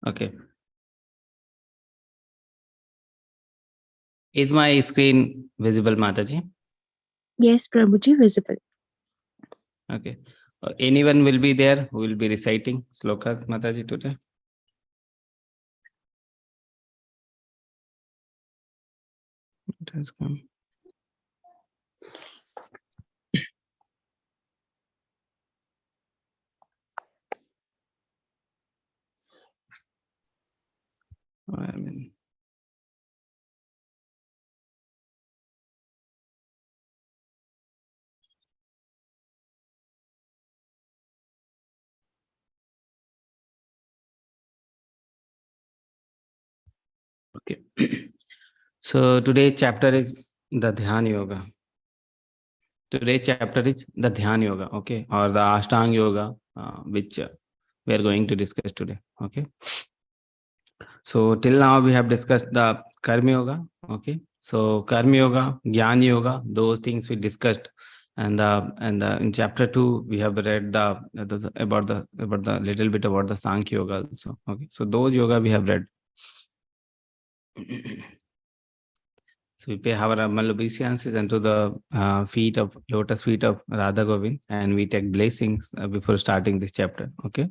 Okay. Is my screen visible, Mataji? Yes, Prabhuji, visible. Okay. Anyone will be there who will be reciting slokas, Mataji, today? It has come. I mean, okay. So today's chapter is the Dhyan Yoga. Today's chapter is the Dhyan Yoga, okay, or the Ashtanga Yoga, which we are going to discuss today, okay. So till now we have discussed the Karma Yoga, okay. So Karma Yoga, Jnana Yoga, those things we discussed, and in chapter 2 we have read about the little bit about the Sankhya Yoga also, okay. So those yoga we have read. So we pay our obeisances unto the lotus feet of Radha Govind, and we take blessings before starting this chapter. Okay.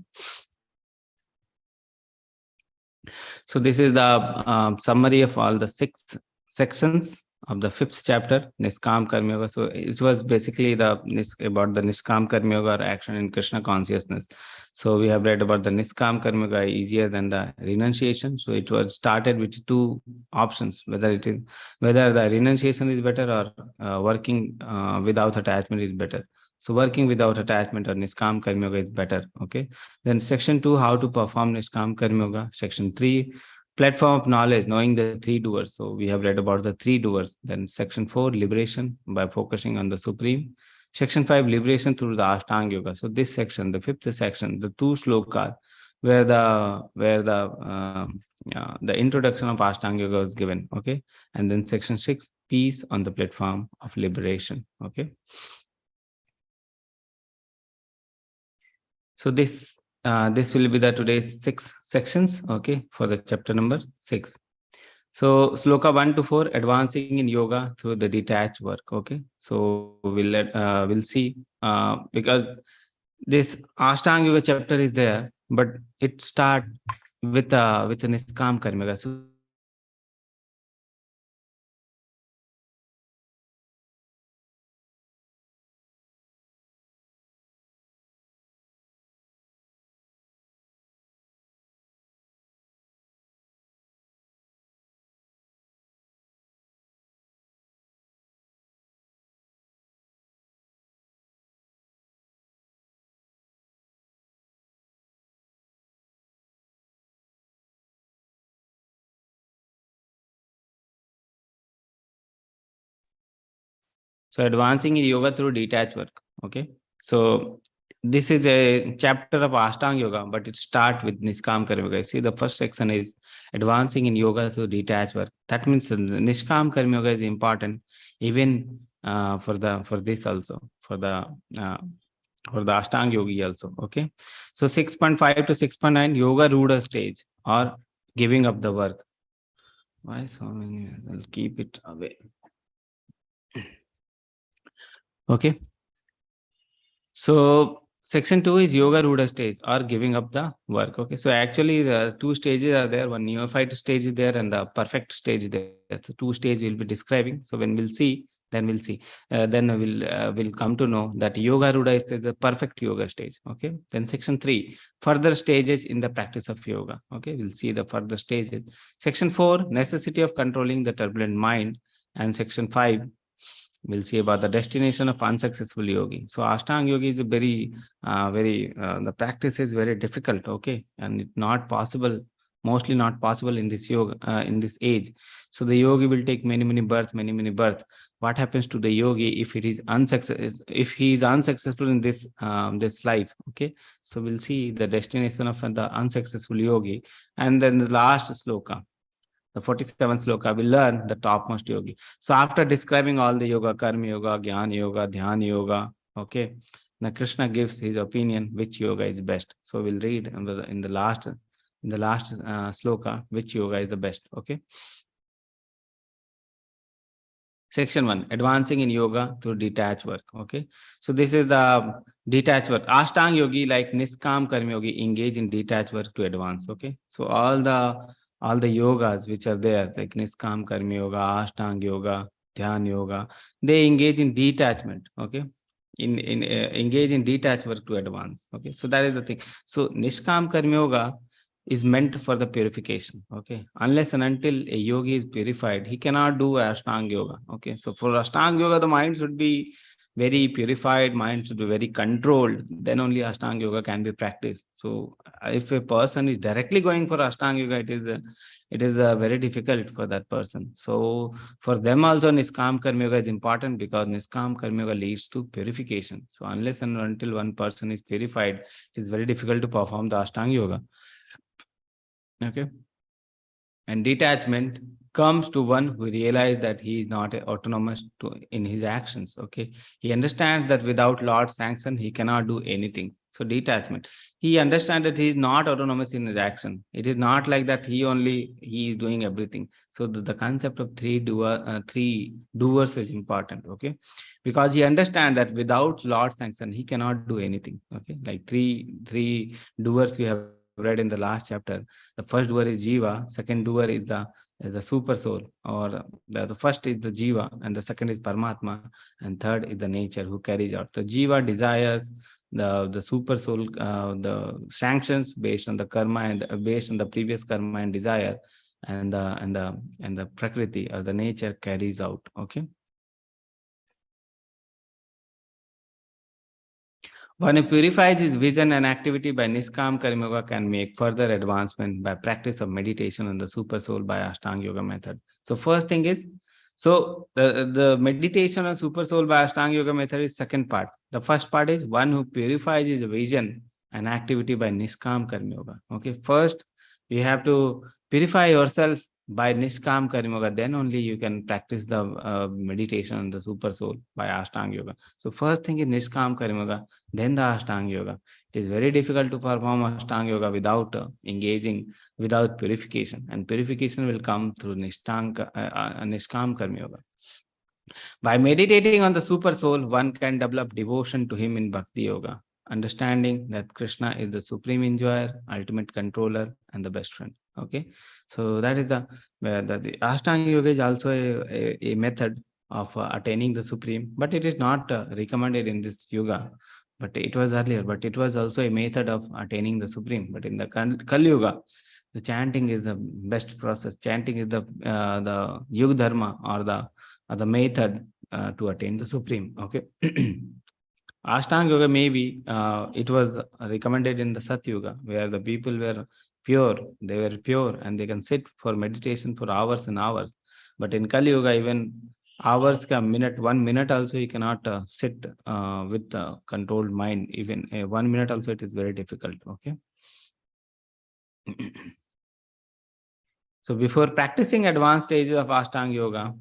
So this is the summary of all the 6 sections of the 5th chapter, Niskam Karma Yoga. So it was basically about the Niskam Karma Yoga, or action in Krishna consciousness. So we have read about the Niskam Karma Yoga easier than the renunciation. So it was started with 2 options, whether the renunciation is better, or working without attachment is better. So working without attachment or Niskam Karma Yoga is better. Okay. Then section 2, how to perform Niskam Karma Yoga. Section 3, platform of knowledge, knowing the 3 doers. So we have read about the 3 doers. Then section 4, liberation by focusing on the Supreme. Section 5, liberation through the Ashtanga Yoga. So this section, the 5th section, the 2 slokas, where the introduction of Ashtanga Yoga was given. Okay. And then section 6, peace on the platform of liberation. Okay. So this will be the today's 6 sections, okay, for the chapter number 6. So sloka 1 to 4, advancing in yoga through the detached work. Okay, so we'll see because this Ashtanga Yoga chapter is there, but it start with a Niskam Karma Yoga. So advancing in yoga through detached work. Okay. So this is a chapter of Ashtanga Yoga, but it starts with Niskam Karma Yoga. See, the first section is advancing in yoga through detached work. That means Niskam Karma Yoga is important even for this also, for the Ashtanga Yogi also. Okay. So 6.5 to 6.9, Yoga Ruda stage, or giving up the work. Why so many? I'll keep it away. Okay. So section 2 is Yoga Ruda stage, or giving up the work. Okay. So actually the 2 stages are there. One neophyte stage is there and the perfect stage is there. So 2 stages we'll be describing. So when we'll see, then we'll come to know that Yoga Ruda is the perfect yoga stage. Okay. Then section 3, further stages in the practice of yoga. Okay. We'll see the further stages. Section 4, necessity of controlling the turbulent mind. And section 5, we'll see about the destination of unsuccessful yogi. So Ashtanga Yoga is a the practice is very difficult, okay, and it's not possible, mostly not possible in this yoga, in this age. So the yogi will take many births. What happens to the yogi if he is unsuccessful in this life? Okay, so we'll see the destination of the unsuccessful yogi, and then the last sloka, the 47th sloka, will learn the topmost yogi. So after describing all the yoga, karma yoga, jnana yoga, dhyana yoga, Okay. Now Krishna gives his opinion which yoga is best. So we'll read in the last sloka which yoga is the best. Okay. Section 1, advancing in yoga through detached work. Okay. So this is the detached work. Ashtanga yogi like Niskam Karma yogi engage in detached work to advance. Okay. So all the yogas which are there, like Niskam Karma yoga, Ashtanga yoga, Dhyan yoga, they engage in detachment. Okay. Engage in detached work to advance. Okay. So that is the thing. So Nishkam Karma yoga is meant for the purification. Okay. Unless and until a yogi is purified, he cannot do Ashtanga yoga. Okay. So for Ashtanga yoga, the mind should be very purified, mind should be very controlled. Then only Ashtanga yoga can be practiced. So if a person is directly going for Ashtanga yoga, it is very difficult for that person. So for them also Niskam Karma yoga is important because Niskam Karma yoga leads to purification. So unless and until one person is purified, it is very difficult to perform the Ashtanga yoga. Okay. And detachment comes to one who realizes that he is not autonomous in his actions. Okay. He understands that without Lord's sanction, he cannot do anything. So detachment. He understands that he is not autonomous in his action. It is not like that he is doing everything. So the concept of three doers is important. Okay. Because he understands that without Lord's sanction, he cannot do anything. Okay. Like three doers we have read in the last chapter. The first doer is Jiva, second doer is the super soul, or the first is the Jiva, and the second is Paramatma, and third is the nature who carries out. So Jiva desires, the super soul the sanctions based on the karma and based on the previous karma and desire, and the Prakriti or the nature carries out. Okay. One who purifies his vision and activity by Niskam Karma Yoga can make further advancement by practice of meditation on the super soul by Ashtanga Yoga method. So first thing is, so the meditation on super soul by Ashtanga Yoga method is second part. The first part is one who purifies his vision and activity by Niskam Karma Yoga. Okay, first you have to purify yourself by Niskam Karma Yoga. Then only you can practice the meditation on the super soul by Ashtanga Yoga. So first thing is Niskam Karma Yoga, then the Ashtanga Yoga. It is very difficult to perform Ashtanga Yoga without without purification. And purification will come through Nishkam Karma Yoga. By meditating on the super soul, one can develop devotion to him in Bhakti Yoga, understanding that Krishna is the supreme enjoyer, ultimate controller, and the best friend. Okay, so that is the Ashtanga Yoga is also a method of attaining the supreme, but it is not recommended in this yoga. But it was earlier, but it was also a method of attaining the supreme. But in the Kali Yuga, the chanting is the best process. Chanting is the Yuga Dharma, or the method to attain the supreme. Okay. Ashtanga yoga, maybe it was recommended in the Sat Yuga, where the people were pure, they were pure, and they can sit for meditation for hours and hours. But in Kali Yuga, even hours, 1 minute also, you cannot sit with controlled mind. Even 1 minute also, it is very difficult. Okay. So before practicing advanced stages of Ashtanga yoga,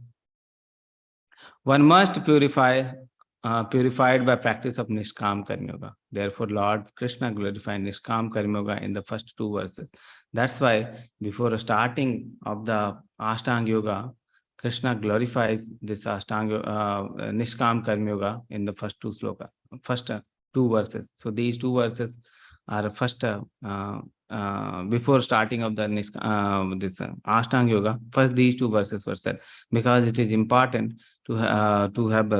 one must purified by practice of Nishkam Karma Yoga. Therefore, Lord Krishna glorified Nishkam Karma Yoga in the first two verses. That's why before starting of the Ashtanga Yoga, Krishna glorifies this Nishkam Karma Yoga in the first two sloka, first two verses. So these two verses are first before starting of the this Ashtanga Yoga. First, these two verses were said because it is important to have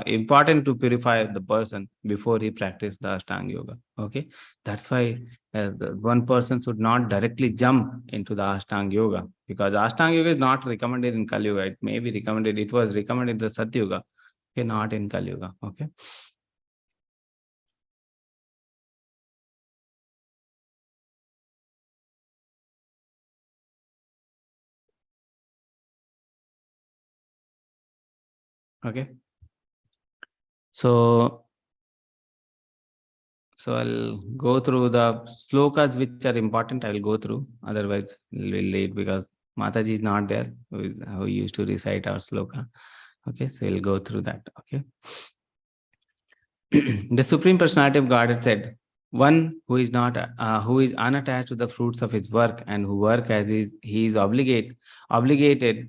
important to purify the person before he practice the Ashtanga Yoga. Okay, that's why one person should not directly jump into the Ashtanga Yoga, because Ashtanga Yoga is not recommended in Kali Yuga. It may be recommended. It was recommended in the Sat Yuga, okay, not in Kali Yuga. Okay. Okay. So I'll go through the slokas which are important. I will go through. Otherwise, we'll be late because Mataji is not there, who used to recite our sloka. Okay, so we'll go through that. Okay. The Supreme Personality of Godhead said, "One who is unattached to the fruits of his work and who work as he is obligated is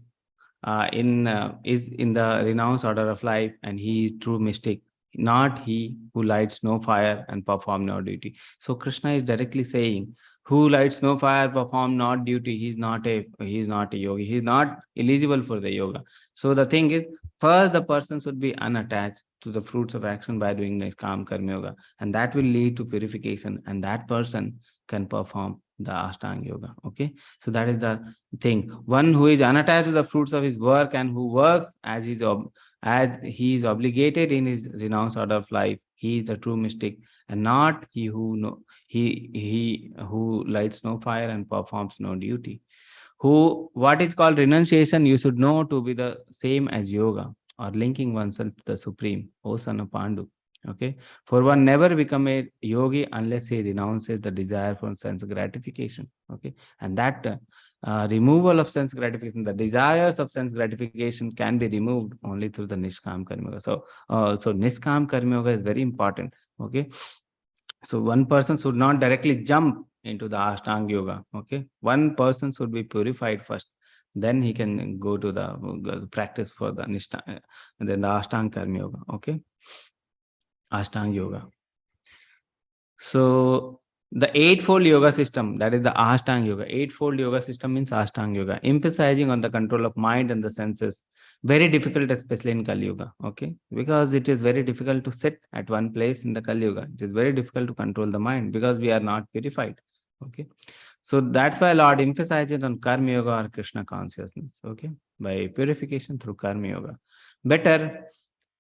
in the renounced order of life, and he is true mystic, not he who lights no fire and perform no duty." So Krishna is directly saying, who lights no fire, perform not duty, he is not a yogi. He is not eligible for the yoga. So the thing is, first the person should be unattached to the fruits of action by doing Niskam Karma Yoga, and that will lead to purification, and that person can perform the Ashtanga Yoga. Okay, so that is the thing. One who is unattached to the fruits of his work and who works as he is obligated in his renounced order of life, he is the true mystic, and not he who he who lights no fire and performs no duty. Who what is called renunciation, you should know to be the same as yoga, or linking oneself to the supreme, O son of Pandu. Okay, for one never become a yogi unless he renounces the desire for sense gratification. Okay, and that removal of sense gratification, the desires of sense gratification can be removed only through the Nishkam Karma Yoga. So Nishkam Karma Yoga is very important. Okay, so one person should not directly jump into the Ashtanga Yoga. Okay, one person should be purified first, then he can go to the practice for the then the Ashtanga Karma Yoga. Okay, Ashtanga Yoga. So the eightfold yoga system, that is the Ashtanga Yoga. Eightfold yoga system means Ashtanga Yoga, emphasizing on the control of mind and the senses. Very difficult, especially in Kali Yuga. Okay, because it is very difficult to sit at one place in the Kali Yuga. It is very difficult to control the mind because we are not purified. Okay, so that's why Lord emphasizes on Karma Yoga or Krishna consciousness. Okay, by purification through Karma Yoga. Better,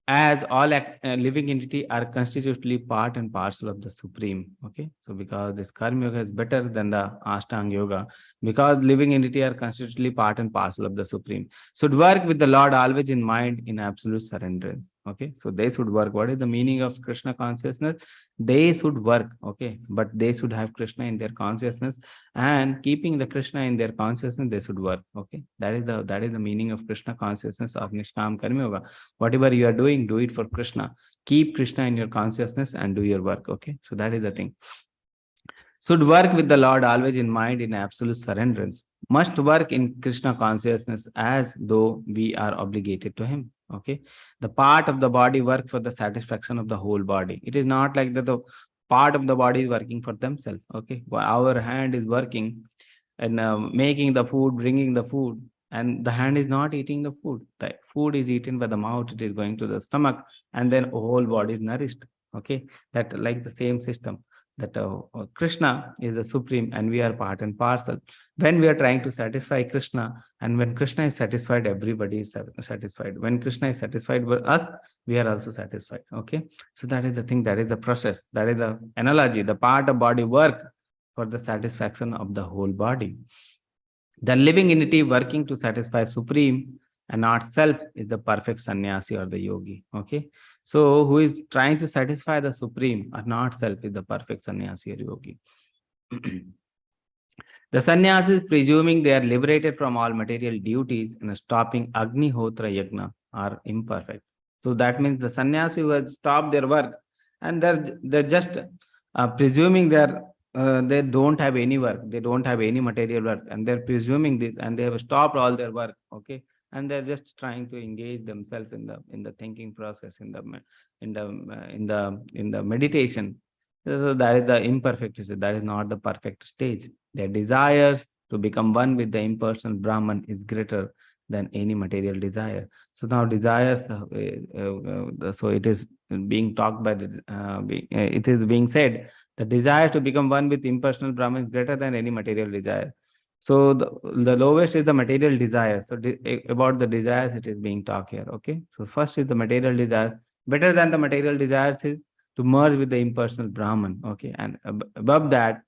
as all living entity are constitutively part and parcel of the supreme. Okay, so because this Karma Yoga is better than the Ashtanga Yoga, because living entity are constitutively part and parcel of the supreme, should work with the Lord always in mind in absolute surrender. Okay, so they should work. What is the meaning of Krishna consciousness? They should work. Okay, but they should have Krishna in their consciousness, and keeping the Krishna in their consciousness, they should work. Okay, that is the meaning of Krishna consciousness of Nishkam Karma Yoga. Whatever you are doing, do it for Krishna. Keep Krishna in your consciousness and do your work. Okay, so that is the thing. Should work with the Lord always in mind in absolute surrenderance. Must work in Krishna consciousness as though we are obligated to him. Okay, the part of the body work for the satisfaction of the whole body. It is not like that the part of the body is working for themselves. Okay, our hand is working and making the food, bringing the food, and the hand is not eating the food. The food is eaten by the mouth, it is going to the stomach, and then whole body is nourished. Okay, that like the same system, that Krishna is the supreme and we are part and parcel. When we are trying to satisfy Krishna, and when Krishna is satisfied, everybody is satisfied. When Krishna is satisfied with us, we are also satisfied. Okay, so that is the thing, that is the process, that is the analogy. The part of body work for the satisfaction of the whole body. The living entity working to satisfy supreme and not self is the perfect sannyasi or the yogi. Okay, so who is trying to satisfy the supreme or not self is the perfect sannyasi or yogi. The sannyasis, presuming they are liberated from all material duties and stopping Agnihotra Yagna, are imperfect. So that means the sannyasi who has stopped their work, and they're just presuming they don't have any work, they don't have any material work, and they're presuming this, and they have stopped all their work. Okay, and they're just trying to engage themselves in the thinking process, in the meditation. So that is the imperfect stage. That is not the perfect stage. Their desires to become one with the impersonal Brahman is greater than any material desire. So now desires, so it is being talked by it is being said, the desire to become one with impersonal Brahman is greater than any material desire. So the lowest is the material desire. So about the desires it is being talked here. Okay, so first is the material desires. Better than the material desires is to merge with the impersonal Brahman. Okay, and above that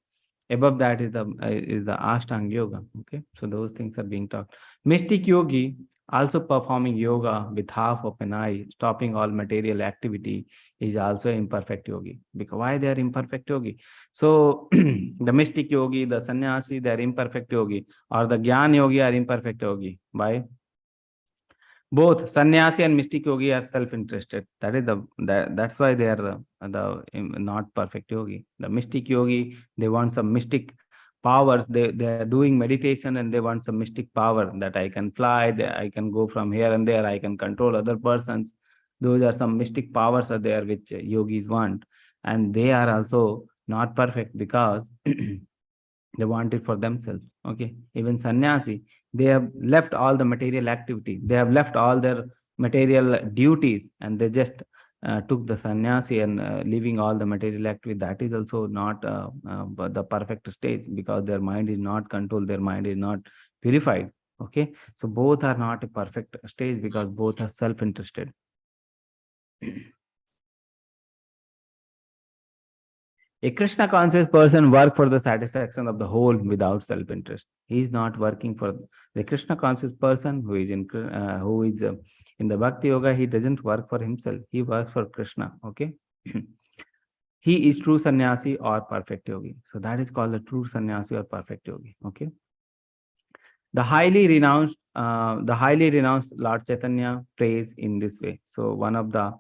is the Ashtanga Yoga. Okay, so those things are being talked. Mystic yogi also performing yoga with half of an eye, stopping all material activity, is also imperfect yogi. Because why they are imperfect yogi? So the mystic yogi, the sannyasi, they are imperfect yogi, or the Gyan yogi are imperfect yogi. Why? Both sannyasi and mystic yogi are self-interested. That is that's why they are not perfect yogi. The mystic yogi, they want some mystic powers. They are doing meditation and they want some mystic power, that I can fly, that I can go from here and there, I can control other persons. Those are some mystic powers are there which yogis want, and they are also not perfect because they want it for themselves. Okay, even sannyasi, they have left all the material activity, they have left all their material duties, and they just took the sannyasi and leaving all the material activity. That is also not the perfect stage, because their mind is not controlled, their mind is not purified. Okay, so both are not a perfect stage because both are self-interested. A Krishna conscious person work for the satisfaction of the whole without self-interest. He is not working for the Krishna conscious person who is in the Bhakti Yoga. He doesn't work for himself. He works for Krishna. Okay, he is true sannyasi or perfect yogi. So that is called a true sannyasi or perfect yogi. Okay, the highly renounced Lord Chaitanya prays in this way. So one of the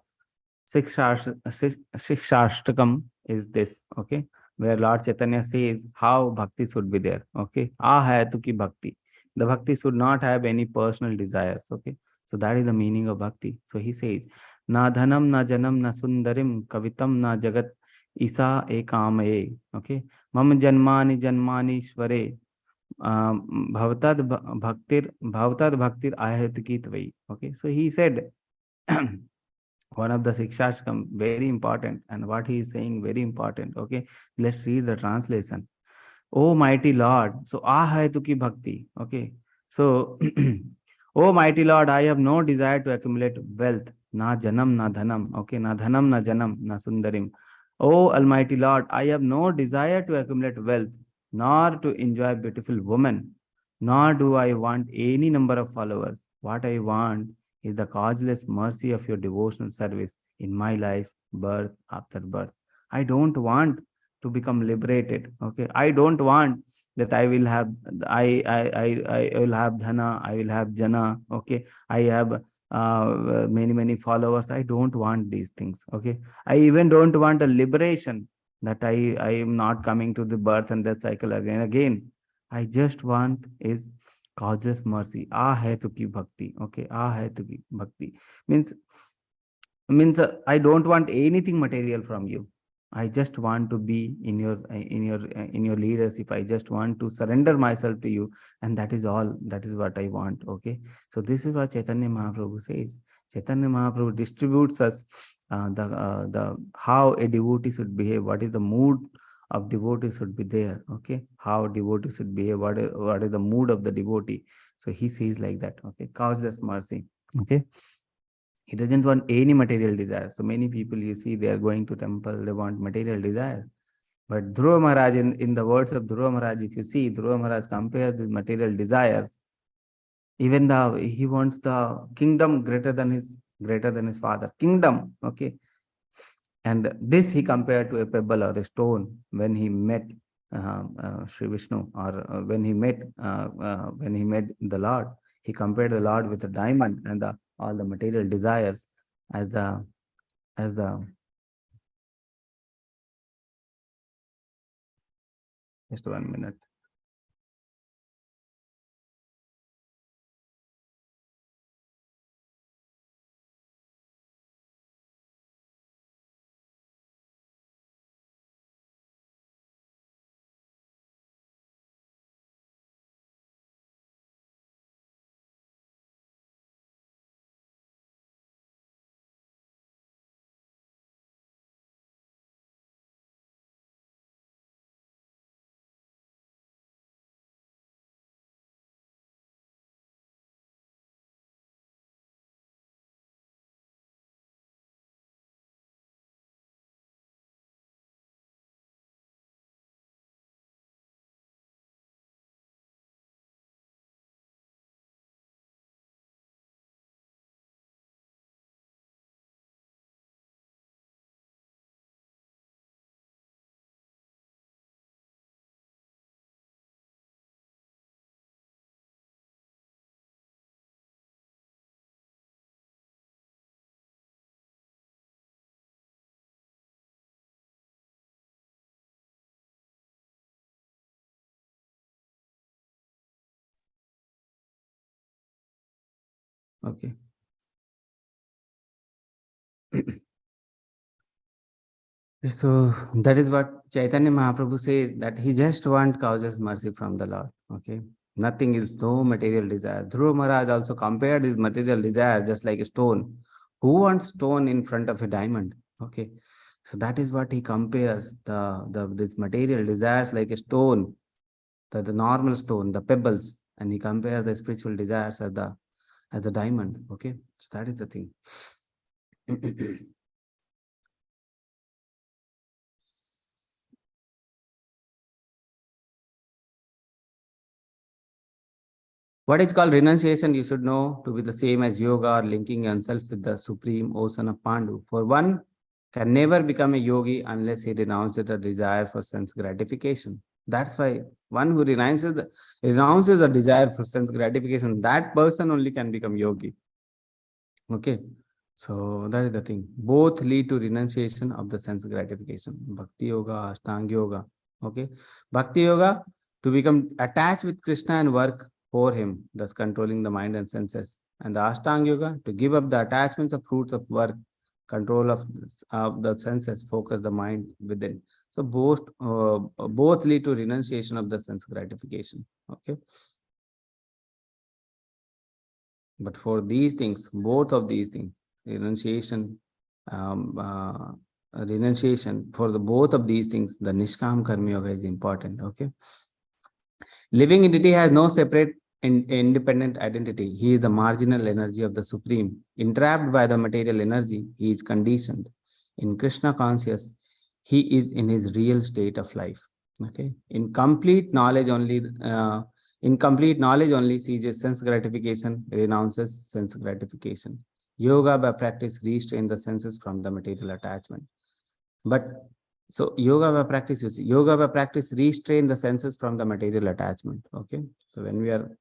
Shikshashtakam is this, okay, where Lord Chaitanya says how bhakti should be there, okay. Ahayatu ki bhakti. The bhakti should not have any personal desires, okay. So that is the meaning of bhakti. So he says, na dhanam, na janam, na sundarim, kavitam, na jagat, isa ekamaye, okay. Mam janmani janmani svare, bhavatad bhaktir ahayatu ki tvai, okay. So he said, one of the shikshas come very important, and what he is saying very important. Okay, let's read the translation. Oh mighty Lord, so ahayatuki bhakti. Okay, so oh mighty Lord, I have no desire to accumulate wealth, na janam na dhanam. Okay, na dhanam na janam na sundarim. Oh Almighty Lord, I have no desire to accumulate wealth, nor to enjoy beautiful women, nor do I want any number of followers. What I want is the causeless mercy of your devotional service in my life, birth after birth. I don't want to become liberated. Okay, I don't want that I will have, I will have dhana, I will have jana. Okay, I have many followers. I don't want these things. Okay, I even don't want a liberation, that I am not coming to the birth and death cycle again. I just want is causeless mercy. Ah hai tu ki bhakti. Okay, ah hai tu ki bhakti means I don't want anything material from you. I just want to be in your leadership. I just want to surrender myself to you, and that is all. That is what I want. Okay, so this is what Chaitanya Mahaprabhu says. Chaitanya Mahaprabhu distributes us the how a devotee should behave, what is the mood of devotee should be there. Okay, how devotee should behave, what is the mood of the devotee. So he says like that. Okay, causeless mercy. Okay, he doesn't want any material desire. So many people you see, they are going to temple, they want material desire. But Dhruva Maharaj, in the words of Dhruva Maharaj, if you see, Dhruva Maharaj compares these material desires. Even he wants the kingdom greater than his father. Kingdom, okay. And this he compared to a pebble or a stone when he met Sri Vishnu, or when he met the Lord. He compared the Lord with a diamond, and all the material desires as the just 1 minute. Okay. So that is what Chaitanya Mahaprabhu says, that he just want causes mercy from the Lord. Okay. Nothing is no material desire. Dhruva Maharaj also compared his material desire just like a stone. Who wants stone in front of a diamond? Okay. So that is what he compares the this material desires like a stone, the normal stone, the pebbles, and he compares the spiritual desires as the diamond. Okay. So that is the thing. What is called renunciation, you should know to be the same as yoga or linking oneself with the supreme ocean of Pandu. For one can never become a yogi unless he renounces the desire for sense gratification. That's why one who renounces the desire for sense gratification, that person only can become yogi. Okay. So that is the thing. Both lead to renunciation of the sense gratification. Bhakti Yoga, Ashtanga Yoga. Okay. Bhakti Yoga to become attached with Krishna and work for him, thus controlling the mind and senses. And the Ashtanga Yoga to give up the attachments of fruits of work, control of the senses, focus the mind within. So both lead to renunciation of the sense gratification. Okay. But for these things, both of these things, renunciation, um, uh, renunciation, for the both of these things, the Nishkam Karma Yoga is important. Okay. Living entity has no separate independent identity. He is the marginal energy of the Supreme. Entrapped by the material energy, he is conditioned. In Krishna conscious, he is in his real state of life. Okay. In complete knowledge only seizes sense gratification, renounces sense gratification. Yoga by practice restrains the senses from the material attachment. But so yoga by practice restrain the senses from the material attachment. Okay. So when we are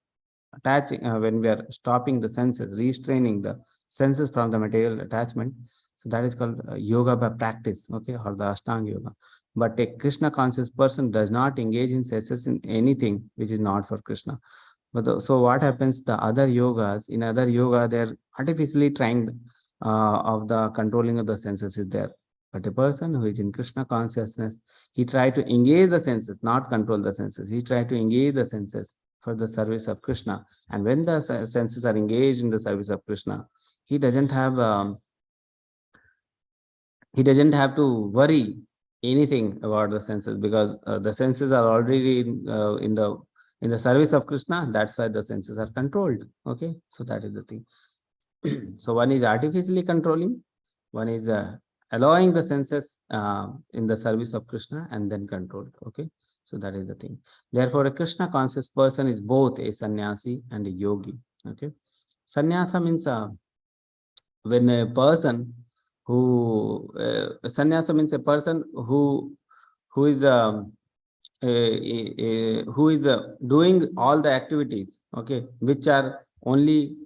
when we are stopping the senses, restraining the senses from the material attachment, so that is called yoga by practice. Okay. Or the Ashtanga Yoga. But a Krishna conscious person does not engage in senses in anything which is not for Krishna. So what happens? In other yoga, they're artificially trying of the controlling of the senses is there. But a person who is in Krishna consciousness, he try to engage the senses, not control the senses. He try to engage the senses for the service of Krishna. And when the senses are engaged in the service of Krishna, he doesn't have to worry anything about the senses, because the senses are already in the service of Krishna. That's why the senses are controlled. Okay, so that is the thing. So one is artificially controlling, one is allowing the senses in the service of Krishna and then controlled. Okay, so that is the thing. Therefore, a Krishna conscious person is both a sannyasi and a yogi. Okay, sannyasa means when a person sannyasa means a person who is who is doing all the activities, okay, which are only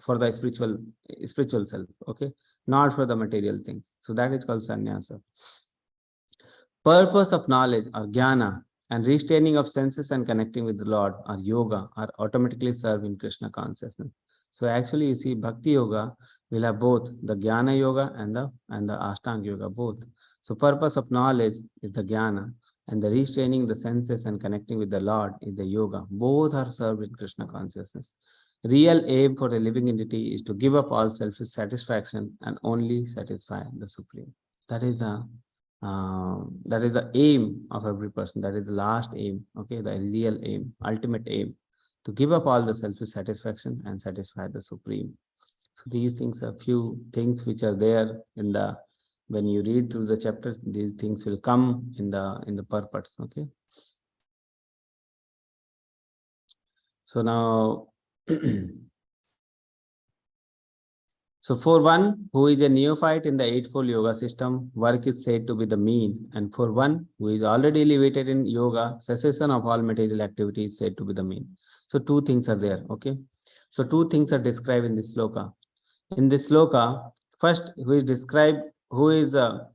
for the spiritual self, okay, not for the material things. So that is called sannyasa. Purpose of knowledge or jnana and restraining of senses and connecting with the Lord or yoga are automatically served in Krishna consciousness. So actually, you see, Bhakti Yoga will have both the Jnana Yoga and the Ashtanga Yoga, both. So purpose of knowledge is the Jnana, and the restraining the senses and connecting with the Lord is the yoga. Both are served in Krishna consciousness. Real aim for a living entity is to give up all selfish satisfaction and only satisfy the Supreme. That is the aim of every person. That is the last aim. Okay, the real aim, ultimate aim, to give up all the selfish satisfaction and satisfy the Supreme. So these things are few things which are there in the, when you read through the chapters, these things will come in the purpose. Okay. So now so for one who is a neophyte in the Eightfold Yoga system, work is said to be the mean. And for one who is already elevated in yoga, cessation of all material activity is said to be the mean. So two things are there. Okay. So two things are described in this sloka. In this sloka, first who is described, who is a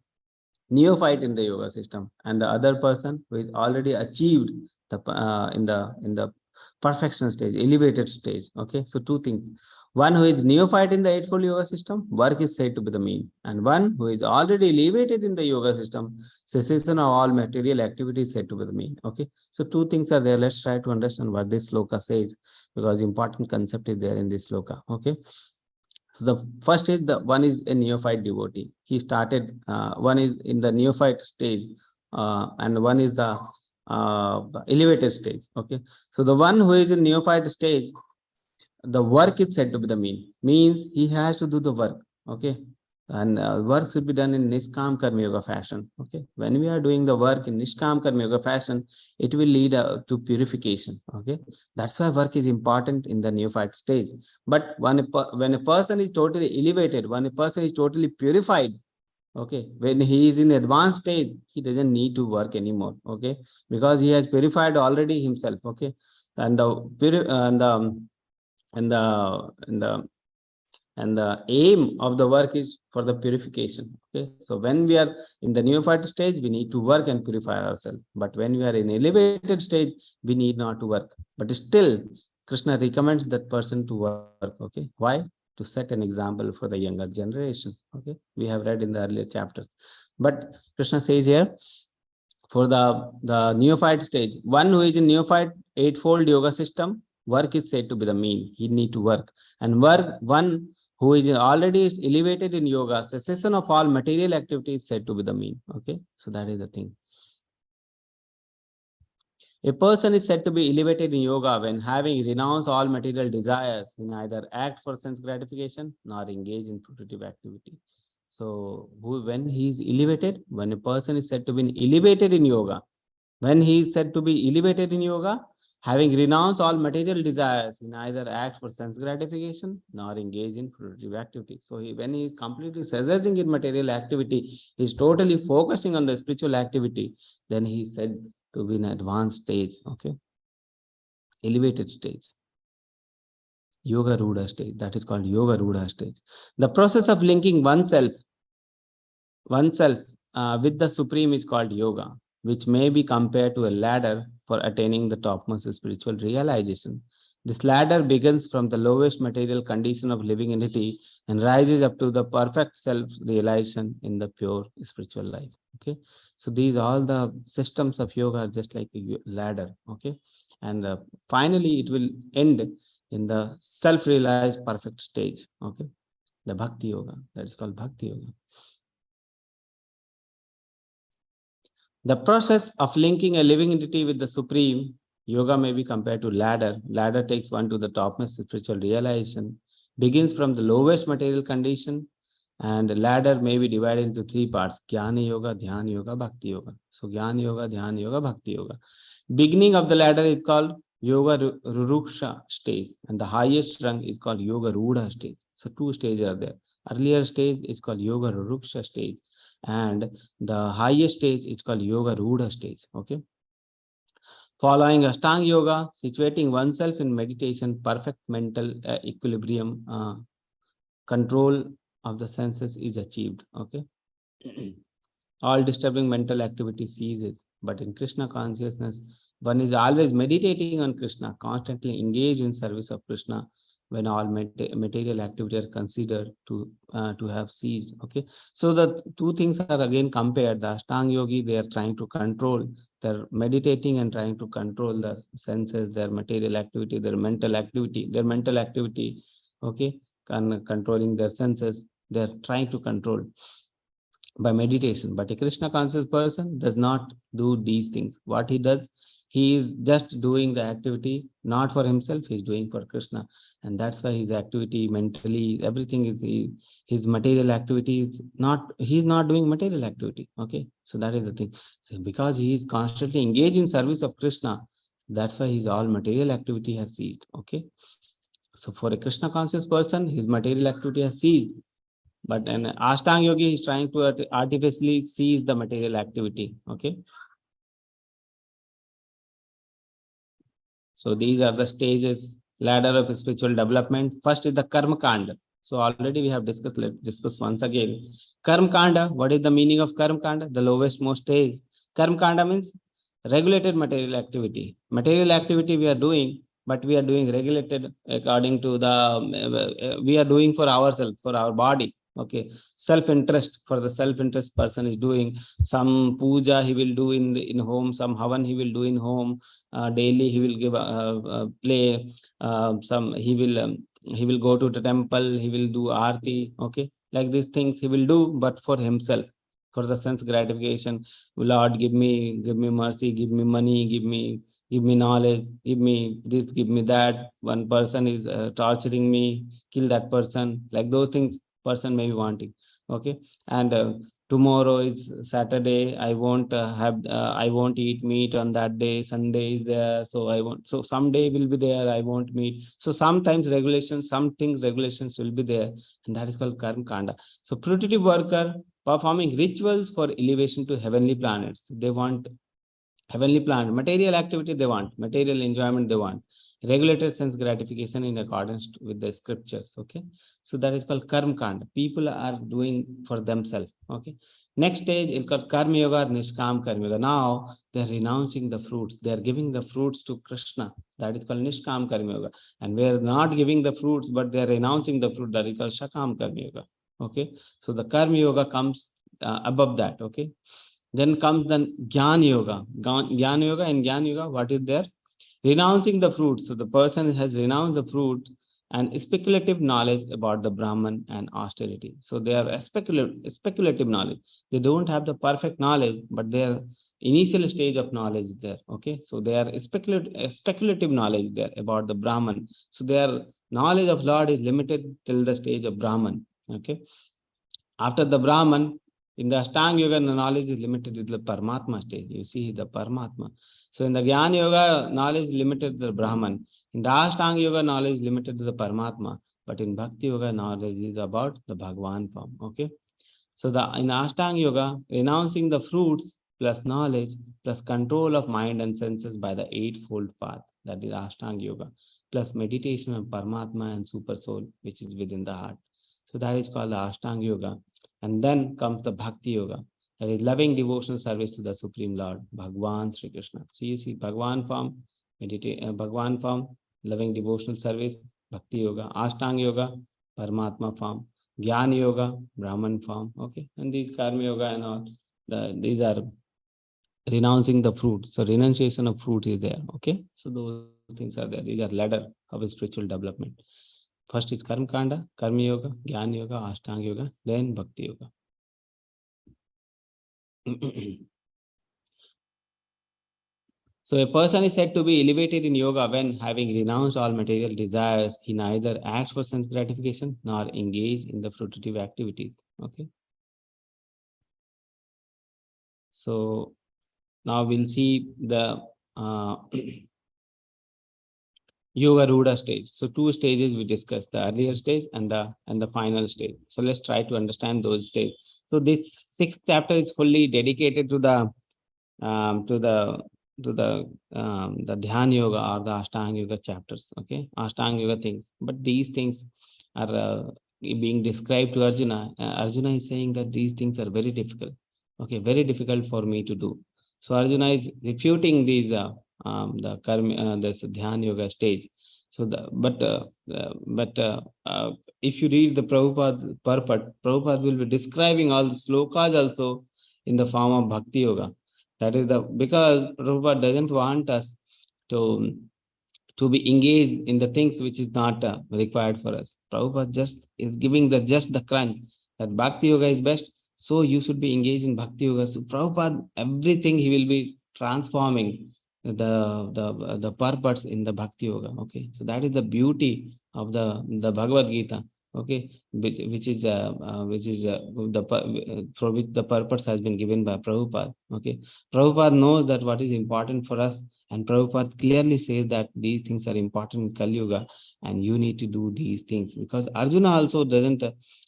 neophyte in the yoga system, and the other person who is already achieved the perfection stage, elevated stage. Okay, so two things. One who is neophyte in the Eightfold Yoga system, work is said to be the mean. And one who is already elevated in the yoga system, cessation of all material activity is said to be the mean. Okay, so two things are there. Let's try to understand what this sloka says, because important concept is there in this sloka. Okay, so the first is the one is a neophyte devotee. He started, one is in the neophyte stage, and one is the elevated stage. Okay, so the one who is in neophyte stage, the work is said to be the means he has to do the work. Okay, and work should be done in Niskam Karma Yoga fashion. Okay, when we are doing the work in Niskam Karma Yoga fashion, it will lead to purification. Okay, that's why work is important in the neophyte stage. But when a person is totally elevated, when a person is totally purified, okay, when he is in advanced stage, he doesn't need to work anymore. Okay, because he has purified already himself. Okay, and and the and the and the aim of the work is for the purification. Okay, so when we are in the neophyte stage, we need to work and purify ourselves. But when we are in elevated stage, we need not to work. But still, Krishna recommends that person to work. Okay, why? To set an example for the younger generation. Okay, we have read in the earlier chapters. But Krishna says here, for the neophyte stage, one who is in neophyte eightfold yoga system, work is said to be the mean. He need to work. And one who is already elevated in yoga, cessation of all material activity is said to be the mean. Okay, so that is the thing. A person is said to be elevated in yoga when having renounced all material desires, he neither act for sense gratification nor engage in productive activity. So when he is elevated, when a person is said to be elevated in yoga, when he is said to be elevated in yoga, having renounced all material desires, he neither acts for sense gratification nor engage in productive activity. So when he is completely cessing in material activity, he is totally focusing on the spiritual activity, then he is said to be in advanced stage. Okay, elevated stage, yoga ruda stage. That is called yoga ruda stage. The process of linking oneself with the supreme is called yoga, which may be compared to a ladder for attaining the topmost spiritual realization. This ladder begins from the lowest material condition of living entity and rises up to the perfect self-realization in the pure spiritual life. Okay, so these all the systems of yoga are just like a ladder. Okay, and finally it will end in the self-realized perfect stage. Okay, the Bhakti Yoga, that is called Bhakti Yoga. The process of linking a living entity with the supreme, yoga may be compared to ladder. Ladder takes one to the topmost spiritual realization, begins from the lowest material condition, and ladder may be divided into three parts: Jnana Yoga, Dhyana Yoga, Bhakti Yoga. So Jnana Yoga, Dhyana Yoga, Bhakti Yoga. Beginning of the ladder is called Yoga Ruruksha stage, and the highest rung is called Yoga Ruda stage. So two stages are there. Earlier stage is called Yoga Ruruksha stage, and the highest stage is called Yoga Ruda stage. Okay. Following Ashtanga Yoga, situating oneself in meditation, perfect mental equilibrium, control of the senses is achieved. Okay. All disturbing mental activity ceases. But in Krishna consciousness, one is always meditating on Krishna, constantly engaged in service of Krishna, when all material activity are considered to have ceased. Okay, so the two things are again compared. The Ashtanga yogi, they are trying to control, they're meditating and trying to control the senses, their material activity, their mental activity. Okay, controlling their senses, they're trying to control by meditation. But a Krishna conscious person does not do these things. What he does, he is just doing the activity not for himself, he's doing for Krishna. And that's why his activity mentally, everything is his material activity is not, he's not doing material activity. Okay, so that is the thing. So because he is constantly engaged in service of Krishna, that's why his all material activity has ceased. Okay, so for a Krishna conscious person, his material activity has ceased. But an Ashtanga yogi is trying to artificially seize the material activity. Okay. So these are the stages, ladder of spiritual development. First is the Karma Kanda. So already we have discussed, let's discuss once again. Karma Kanda, what is the meaning of Karma Kanda? The lowest most stage. Karma Kanda means regulated material activity. Material activity we are doing, but we are doing regulated according to the, we are doing for ourselves, for our body. Okay, self-interest, for the self-interest person is doing some puja he will do in home, some havan he will do in home, daily he will give play, some he will go to the temple, he will do aarti. Okay, like these things he will do, but for himself, for the sense gratification. Lord, give me mercy, give me money, give me knowledge, give me this, give me that. One person is torturing me, kill that person. Like those things person may be wanting. Okay, and tomorrow is Saturday. I won't eat meat on that day. Sunday is there, so I won't. So someday will be there. I won't meet. So sometimes regulations, some things regulations will be there, and that is called karma kanda. So putative worker performing rituals for elevation to heavenly planets. They want heavenly planet, material activity they want, material enjoyment they want, regulated sense gratification in accordance with the scriptures. Okay, so that is called karma kanda. People are doing for themselves. Okay, next stage is called karma yoga or nishkam karma yoga. Now they are renouncing the fruits, they are giving the fruits to Krishna. That is called nishkam karma yoga. And we are not giving the fruits, but they are renouncing the fruit. That is called shakam karma yoga. Okay, so the karma yoga comes above that. Okay, then comes the Jnana Yoga. Jnana Yoga and Jnana Yoga, what is there? Renouncing the fruits. So the person has renounced the fruit and speculative knowledge about the Brahman and austerity. So they are speculative knowledge. They don't have the perfect knowledge, but their initial stage of knowledge is there. Okay, so they are speculative knowledge there about the Brahman. So their knowledge of Lord is limited till the stage of Brahman. Okay, after the Brahman, in the Ashtanga Yoga, the knowledge is limited to the Paramatma stage. You see the Paramatma. So in the Jnana Yoga, knowledge is limited to the Brahman. In the Ashtanga Yoga, knowledge is limited to the Paramatma. But in Bhakti Yoga, knowledge is about the Bhagavan form. Okay. So in Ashtanga Yoga, renouncing the fruits plus knowledge plus control of mind and senses by the eightfold path. That is Ashtanga Yoga. Plus meditation on Paramatma and Super Soul, which is within the heart. So that is called the Ashtanga Yoga. And then comes the Bhakti Yoga. That is loving devotional service to the Supreme Lord, Bhagavan Sri Krishna. So you see Bhagavan form, Bhagavan form, loving devotional service, Bhakti Yoga, Ashtanga Yoga, Paramatma form, Jnana Yoga, Brahman form. Okay, and these Karma Yoga and all, these are renouncing the fruit. So renunciation of fruit is there. Okay, so those things are there. These are ladder of a spiritual development. First is Karma Kanda, Karma Yoga, Jnana Yoga, Ashtanga Yoga, then Bhakti Yoga. So a person is said to be elevated in yoga when, having renounced all material desires, he neither acts for sense gratification nor engage in the fruitive activities. Okay. So now we'll see the Yoga Ruda stage. So two stages we discussed, the earlier stage and the final stage. So let's try to understand those stages. So this sixth chapter is fully dedicated to the to the Dhyan Yoga or the Ashtanga Yoga chapters. Okay, Ashtanga Yoga things. But these things are being described to Arjuna. Arjuna is saying that these things are very difficult. Okay, very difficult for me to do. So Arjuna is refuting these the karma, this Dhyan Yoga stage. So if you read the Prabhupada purport, Prabhupada will be describing all the slokas also in the form of Bhakti Yoga. That is because Prabhupada doesn't want us to be engaged in the things which is not required for us. Prabhupada just is giving just the crunch that Bhakti Yoga is best, so you should be engaged in Bhakti Yoga. So Prabhupada, everything he will be transforming the purpose in the Bhakti Yoga. Okay, so that is the beauty of the Bhagavad Gita. Okay, which is for which the purpose has been given by Prabhupada. Okay, Prabhupada knows that what is important for us, and Prabhupada clearly says that these things are important in Kali Yuga, and you need to do these things, because Arjuna also doesn't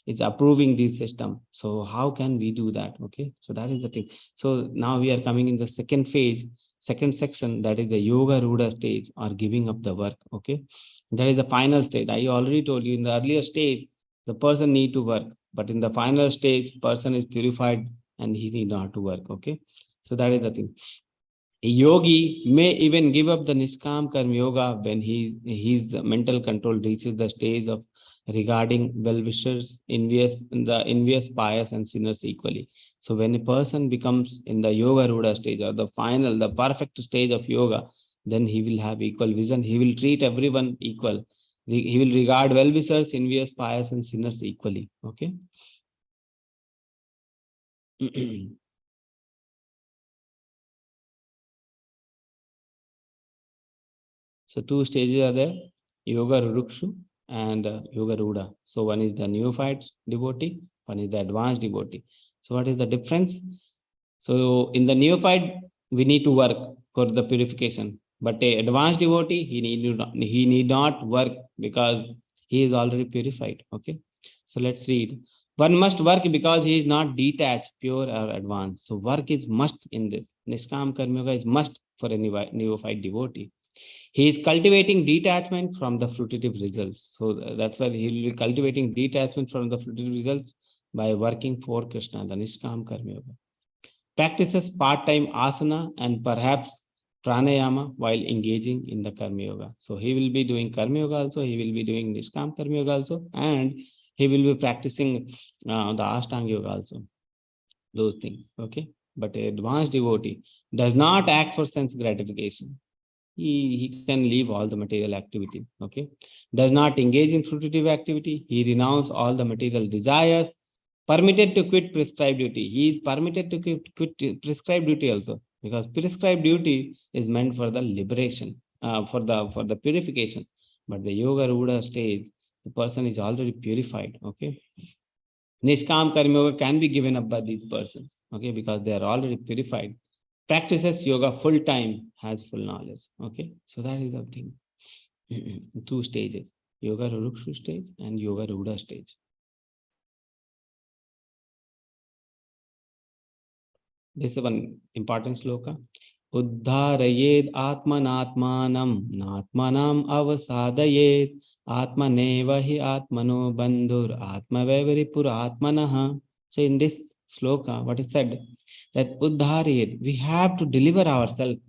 is approving this system. So how can we do that? Okay, so that is the thing. So now we are coming in the second phase, second section, that is the Yoga Ruda stage, or giving up the work. Okay, that is the final stage. I already told you in the earlier stage, the person need to work, but in the final stage, person is purified and he need not to work. Okay, so that is the thing. A yogi may even give up the Niskam Karma Yoga when his mental control reaches the stage of regarding well-wishers, envious, pious, and sinners equally. So when a person becomes in the Yoga Ruda stage or the perfect stage of yoga, then he will have equal vision. He will treat everyone equal. He will regard well-wishers, envious, pious, and sinners equally. Okay. So two stages are there, Yoga Rurukshu and Yoga Ruda. So one is the neophyte devotee, one is the advanced devotee. So what is the difference? So in the neophyte, we need to work for the purification. But a advanced devotee, he need not work because he is already purified. Okay. So let's read. One must work because he is not detached, pure or advanced. So work is must in this. Niskam Karma Yoga is must for a neophyte devotee. He is cultivating detachment from the fruitive results. So that's why he will be cultivating detachment from the fruitive results by working for Krishna, the Nishkam Karma Yoga. Practices part-time asana and perhaps pranayama while engaging in the Karma Yoga. So he will be doing Karma Yoga also, he will be doing Nishkam Karma Yoga also, and he will be practicing the Ashtanga Yoga also. Those things, okay? But an advanced devotee does not act for sense gratification. He can leave all the material activity, okay? Does not engage in fruitive activity. He renounce all the material desires. Permitted to quit prescribed duty. He is permitted to quit prescribed duty also, because prescribed duty is meant for the liberation, for the purification. But the Yoga Ruda stage, the person is already purified, okay? Nishkam Karma Yoga can be given up by these persons, okay, because they are already purified. Practices yoga full time, has full knowledge, okay. So that is the thing. Two stages, Yoga Rurukshu stage and Yoga Ruda stage. This is one important sloka. Uddharayed atmanatmanam natmanam avasadayed atmaneva hi atmano bandhur atmavevari puratmanaha. So in this sloka, what is said, that uddharayed, we have to deliver ourselves.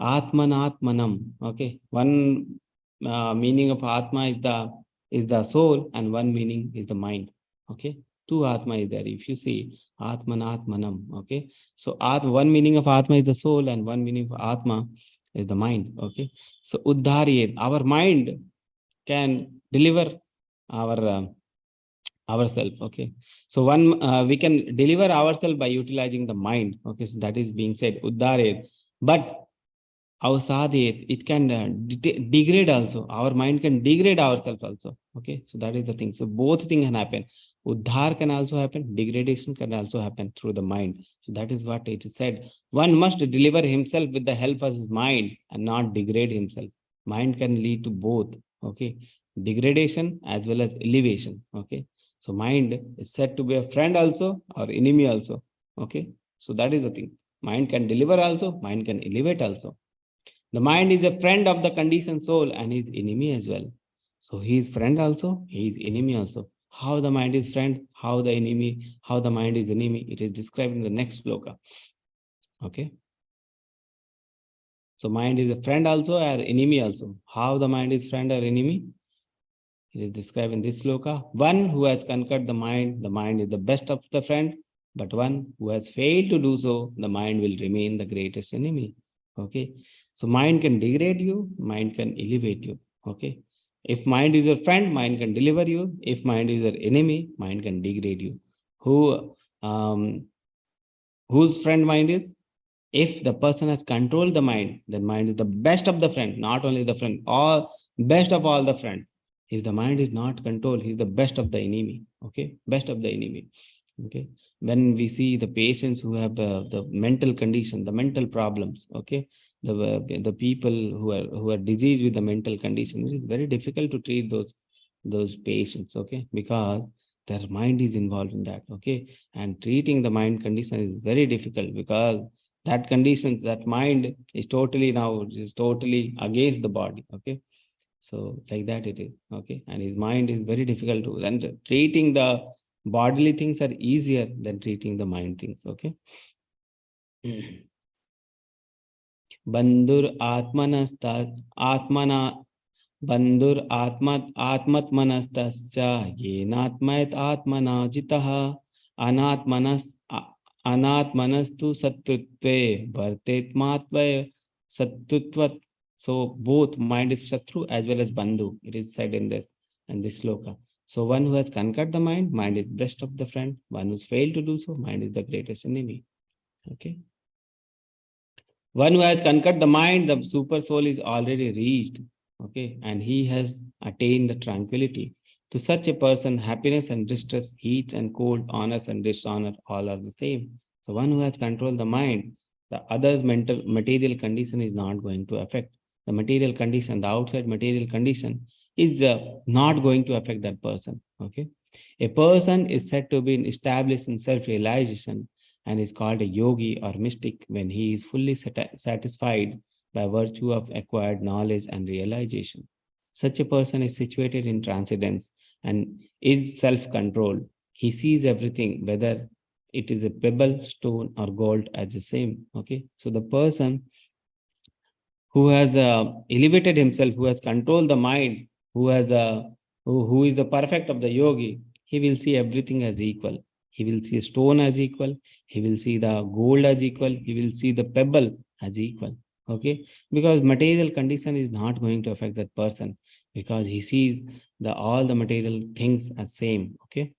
Atmanatmanam. Okay. One meaning of Atma is the soul, and one meaning is the mind. Okay. Two Atma is there. If you see Atmanatmanam. Okay. So one meaning of Atma is the soul, and one meaning of Atma is the mind. Okay. So Uddhariyet, our mind can deliver our ourselves. Okay. So one we can deliver ourselves by utilizing the mind. Okay. So that is being said Uddhariyet. But our sadhet, it can degrade also. Our mind can degrade ourselves also. Okay, so that is the thing. So both things can happen. Uddhar can also happen, degradation can also happen through the mind. So that is what it is said. One must deliver himself with the help of his mind and not degrade himself. Mind can lead to both. Okay, degradation as well as elevation. Okay, so mind is said to be a friend also or enemy also. Okay, so that is the thing. Mind can deliver also, mind can elevate also. The mind is a friend of the conditioned soul and his enemy as well. So he is friend also, he is enemy also. How the mind is friend, how the enemy, how the mind is enemy, it is described in the next sloka. Okay. So mind is a friend also or enemy also. How the mind is friend or enemy? It is described in this sloka. One who has conquered the mind is the best of the friend, but one who has failed to do so, the mind will remain the greatest enemy. Okay. So mind can degrade you, mind can elevate you. Okay. If mind is your friend, mind can deliver you. If mind is your enemy, mind can degrade you. Whose friend mind is? If the person has controlled the mind, then mind is the best of the friend, not only the friend, all best of all the friends. If the mind is not controlled, he's the best of the enemy. Okay, best of the enemy. Okay, when we see the patients who have the mental condition, the mental problems. Okay, the people who are diseased with the mental condition, it is very difficult to treat those patients. Okay, because their mind is involved in that. Okay, and treating the mind condition is very difficult because that condition, that mind is totally against the body. Okay, so like that it is. Okay, and his mind is very difficult to, and treating the bodily things are easier than treating the mind things. Okay. Bandhur atmana Bandhur atmatmanastasya yenatmayat atmana jitaha anatmanastu sattutve vartetmatvaya sattutvat. So both mind is Shatru as well as Bandhu. It is said in this sloka. So one who has conquered the mind is best of the friend. One who's failed to do so, mind is the greatest enemy. Okay. One who has conquered the mind, the super soul is already reached. Okay. And he has attained the tranquility. To such a person, happiness and distress, heat and cold, honors and dishonor, all are the same. So one who has controlled the mind, the other material condition is not going to affect. The material condition, the outside material condition is not going to affect that person. Okay. A person is said to be established in self-realization and is called a yogi or mystic when he is fully satisfied by virtue of acquired knowledge and realization. Such a person is situated in transcendence and is self-controlled. He sees everything, whether it is a pebble, stone, or gold, as the same. Okay, so the person who has elevated himself, who has controlled the mind, who has who is the perfect of the yogi, he will see everything as equal. He will see a stone as equal. He will see the gold as equal. He will see the pebble as equal. Okay, because material condition is not going to affect that person because he sees the all the material things as same. Okay.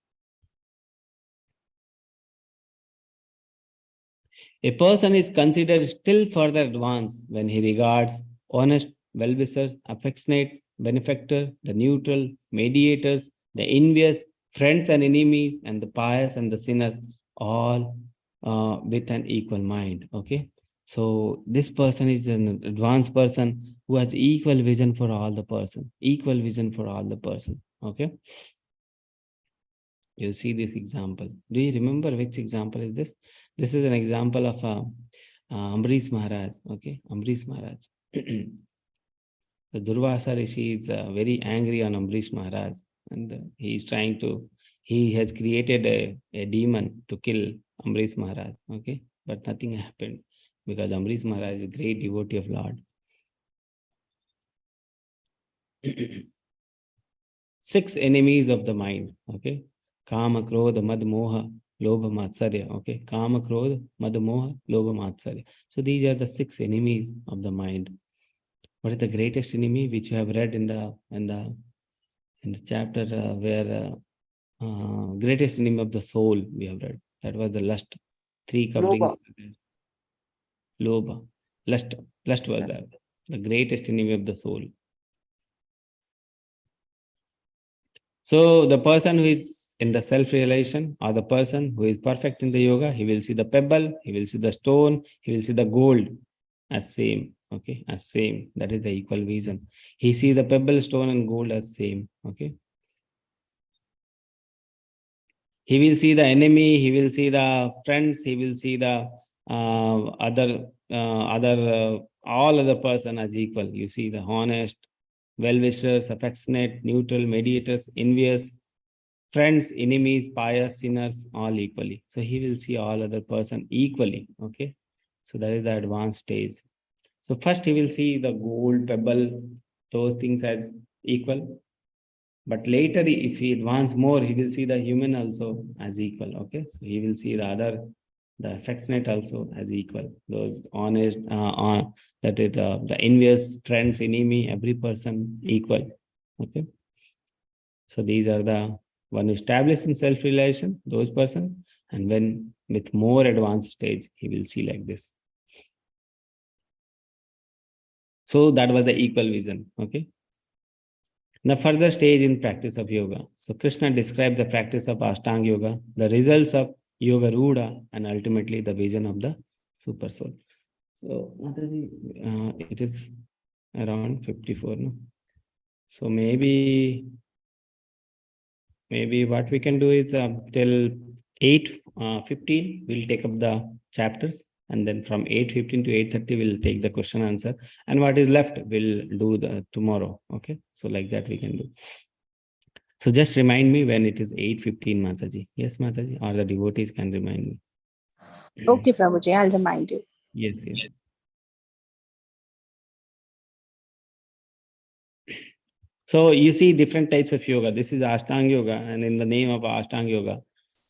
A person is considered still further advanced when he regards honest well-wishers, affectionate benefactor, the neutral, mediators, the envious, friends and enemies, and the pious and the sinners, all with an equal mind. Okay. So this person is an advanced person who has equal vision for all the person, equal vision for all the person. Okay. You see this example. Do you remember which example is this? This is an example of Amrish Maharaj. Okay, Amrish Maharaj. The Durvasa Rishi is very angry on Amrish Maharaj, and he is trying to. He has created a demon to kill Amrish Maharaj. Okay, but nothing happened because Amrish Maharaj is a great devotee of Lord. Six enemies of the mind. Okay, Kama, Krodha, Mad, Moha, Lobha, Matsarya. Okay, Kama, Krodha, Mad, Moha, Lobha, Matsarya. So these are the six enemies of the mind. What is the greatest enemy which you have read in the chapter where greatest enemy of the soul we have read? That was the lust. Three coverings. Lobha, lust was there. The greatest enemy of the soul. So the person who is in the self-realization or the person who is perfect in the yoga, he will see the pebble, he will see the stone, he will see the gold as same. Okay, as same. That is the equal vision. He see the pebble, stone, and gold as same. Okay. He will see the enemy, he will see the friends, he will see the all other person as equal. You see the honest, well-wishers, affectionate, neutral, mediators, envious, friends, enemies, pious, sinners, all equally. So he will see all other person equally. Okay. So that is the advanced stage. So first he will see the gold, pebble, those things as equal. But later, if he advance more, he will see the human also as equal. Okay. So he will see the affectionate also as equal. Those honest, that is the envious, friends, enemy, every person equal. Okay. So these are the one established in self-realization, those person, and when with more advanced stage, he will see like this. So that was the equal vision. Okay. The further stage in practice of yoga. So Krishna described the practice of Ashtanga Yoga, the results of Yoga Ruda, and ultimately the vision of the Super Soul. So it is around 54. No? So maybe what we can do is till 8:15 we'll take up the chapters, and then from 8:15 to 8:30 we'll take the question answer, and what is left we'll do the tomorrow. Okay, so like that we can do. So just remind me when it is 8:15, Mataji. Yes, Mataji, or the devotees can remind me. Okay, Prabhuji, I'll remind you. Yes. So you see different types of yoga. This is Ashtanga Yoga, and in the name of Ashtanga Yoga,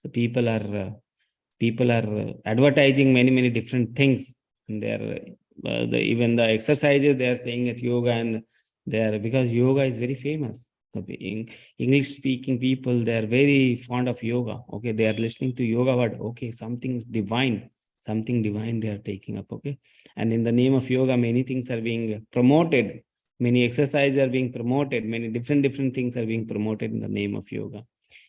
the people are advertising many different things, and they are even the exercises they are saying at yoga, and they are, because yoga is very famous. The English speaking people, they are very fond of yoga. Okay, they are listening to yoga word. Okay, something divine they are taking up. Okay, and in the name of yoga, many things are being promoted. Many exercises are being promoted. Many different things are being promoted in the name of yoga.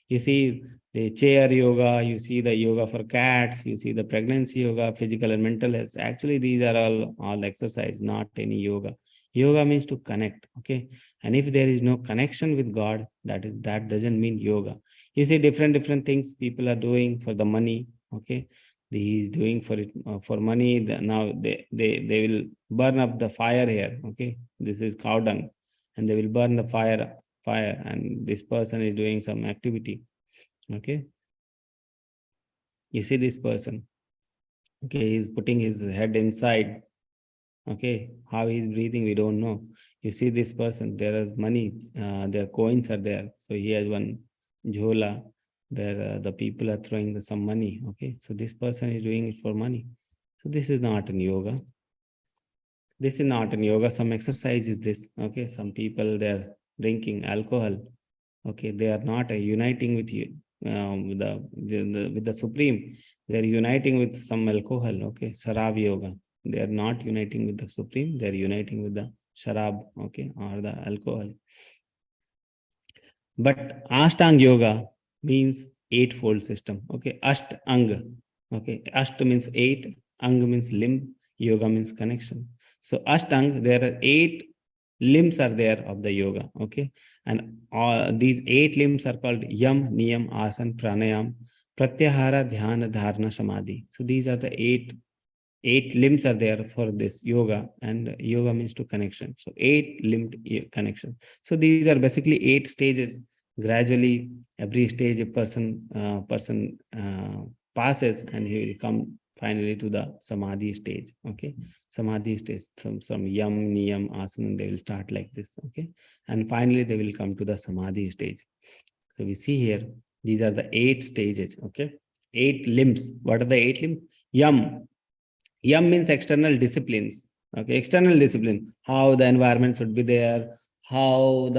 You see the chair yoga, you see the yoga for cats, you see the pregnancy yoga, physical and mental health. Actually, these are all exercise, not any yoga. Yoga means to connect. Okay, and if there is no connection with God, that doesn't mean yoga. You see different things people are doing for the money. Okay, he is doing for it for money. Now they will burn up the fire here. Okay, this is cow dung, and they will burn the fire, and this person is doing some activity. Okay, you see this person. Okay, he's putting his head inside. Okay, how he's breathing, we don't know. You see this person, there is money, their coins are there. So he has one jhola where the people are throwing some money. Okay, so this person is doing it for money. So this is not in yoga. This is not in yoga. Some exercise is this. Okay, some people, they're drinking alcohol. Okay, they are not uniting with you, with the supreme. They are uniting with some alcohol. Okay, sharab yoga. They are not uniting with the supreme. They are uniting with the sharab. Okay, or the alcohol. But Ashtang yoga means eightfold system. Okay, Ashtang. Okay, Asht means eight, Ang means limb, yoga means connection. So Ashtang, there are eight limbs are there of the yoga. Okay, and these eight limbs are called Yam, Niyam, Asan, Pranayam, Pratyahara, Dhyana, Dharana, Samadhi. So these are the eight limbs are there for this yoga, and yoga means to connection. So eight limbed connection. So these are basically eight stages. Gradually every stage a person passes, and he will come finally to the samadhi stage. Okay, samadhi stage, some yam, niyam, asana, they will start like this. Okay, and finally they will come to the samadhi stage. So we see here, these are the eight stages. Okay, eight limbs. What are the eight limbs? Yam. Yam means external disciplines. Okay, external discipline. How the environment should be there, how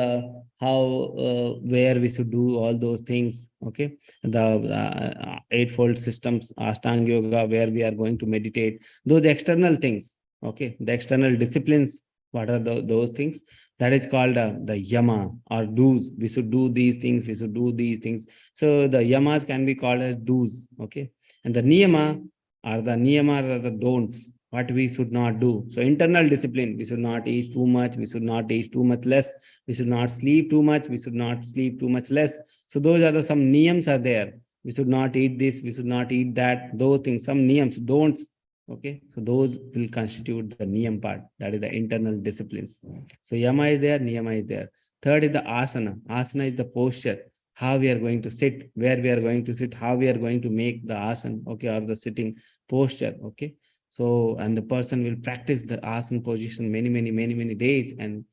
where we should do all those things. Okay, the eightfold systems, Ashtanga Yoga, where we are going to meditate. Those external things. Okay, the external disciplines. What are those things? That is called the yama or do's. We should do these things. We should do these things. So the yamas can be called as do's. Okay, and the niyama are the niyama are the don'ts, what we should not do. So internal discipline, we should not eat too much, we should not eat too much less, we should not sleep too much, we should not sleep too much less. So those are the some niyams are there. We should not eat this, we should not eat that, those things, some niyams, don'ts. Okay, so those will constitute the niyam part, that is the internal disciplines. So yama is there, niyama is there. Third is the asana. Asana is the posture, how we are going to sit, where we are going to sit, how we are going to make the asana, okay, or the sitting posture. Okay, so and the person will practice the asana position many days, and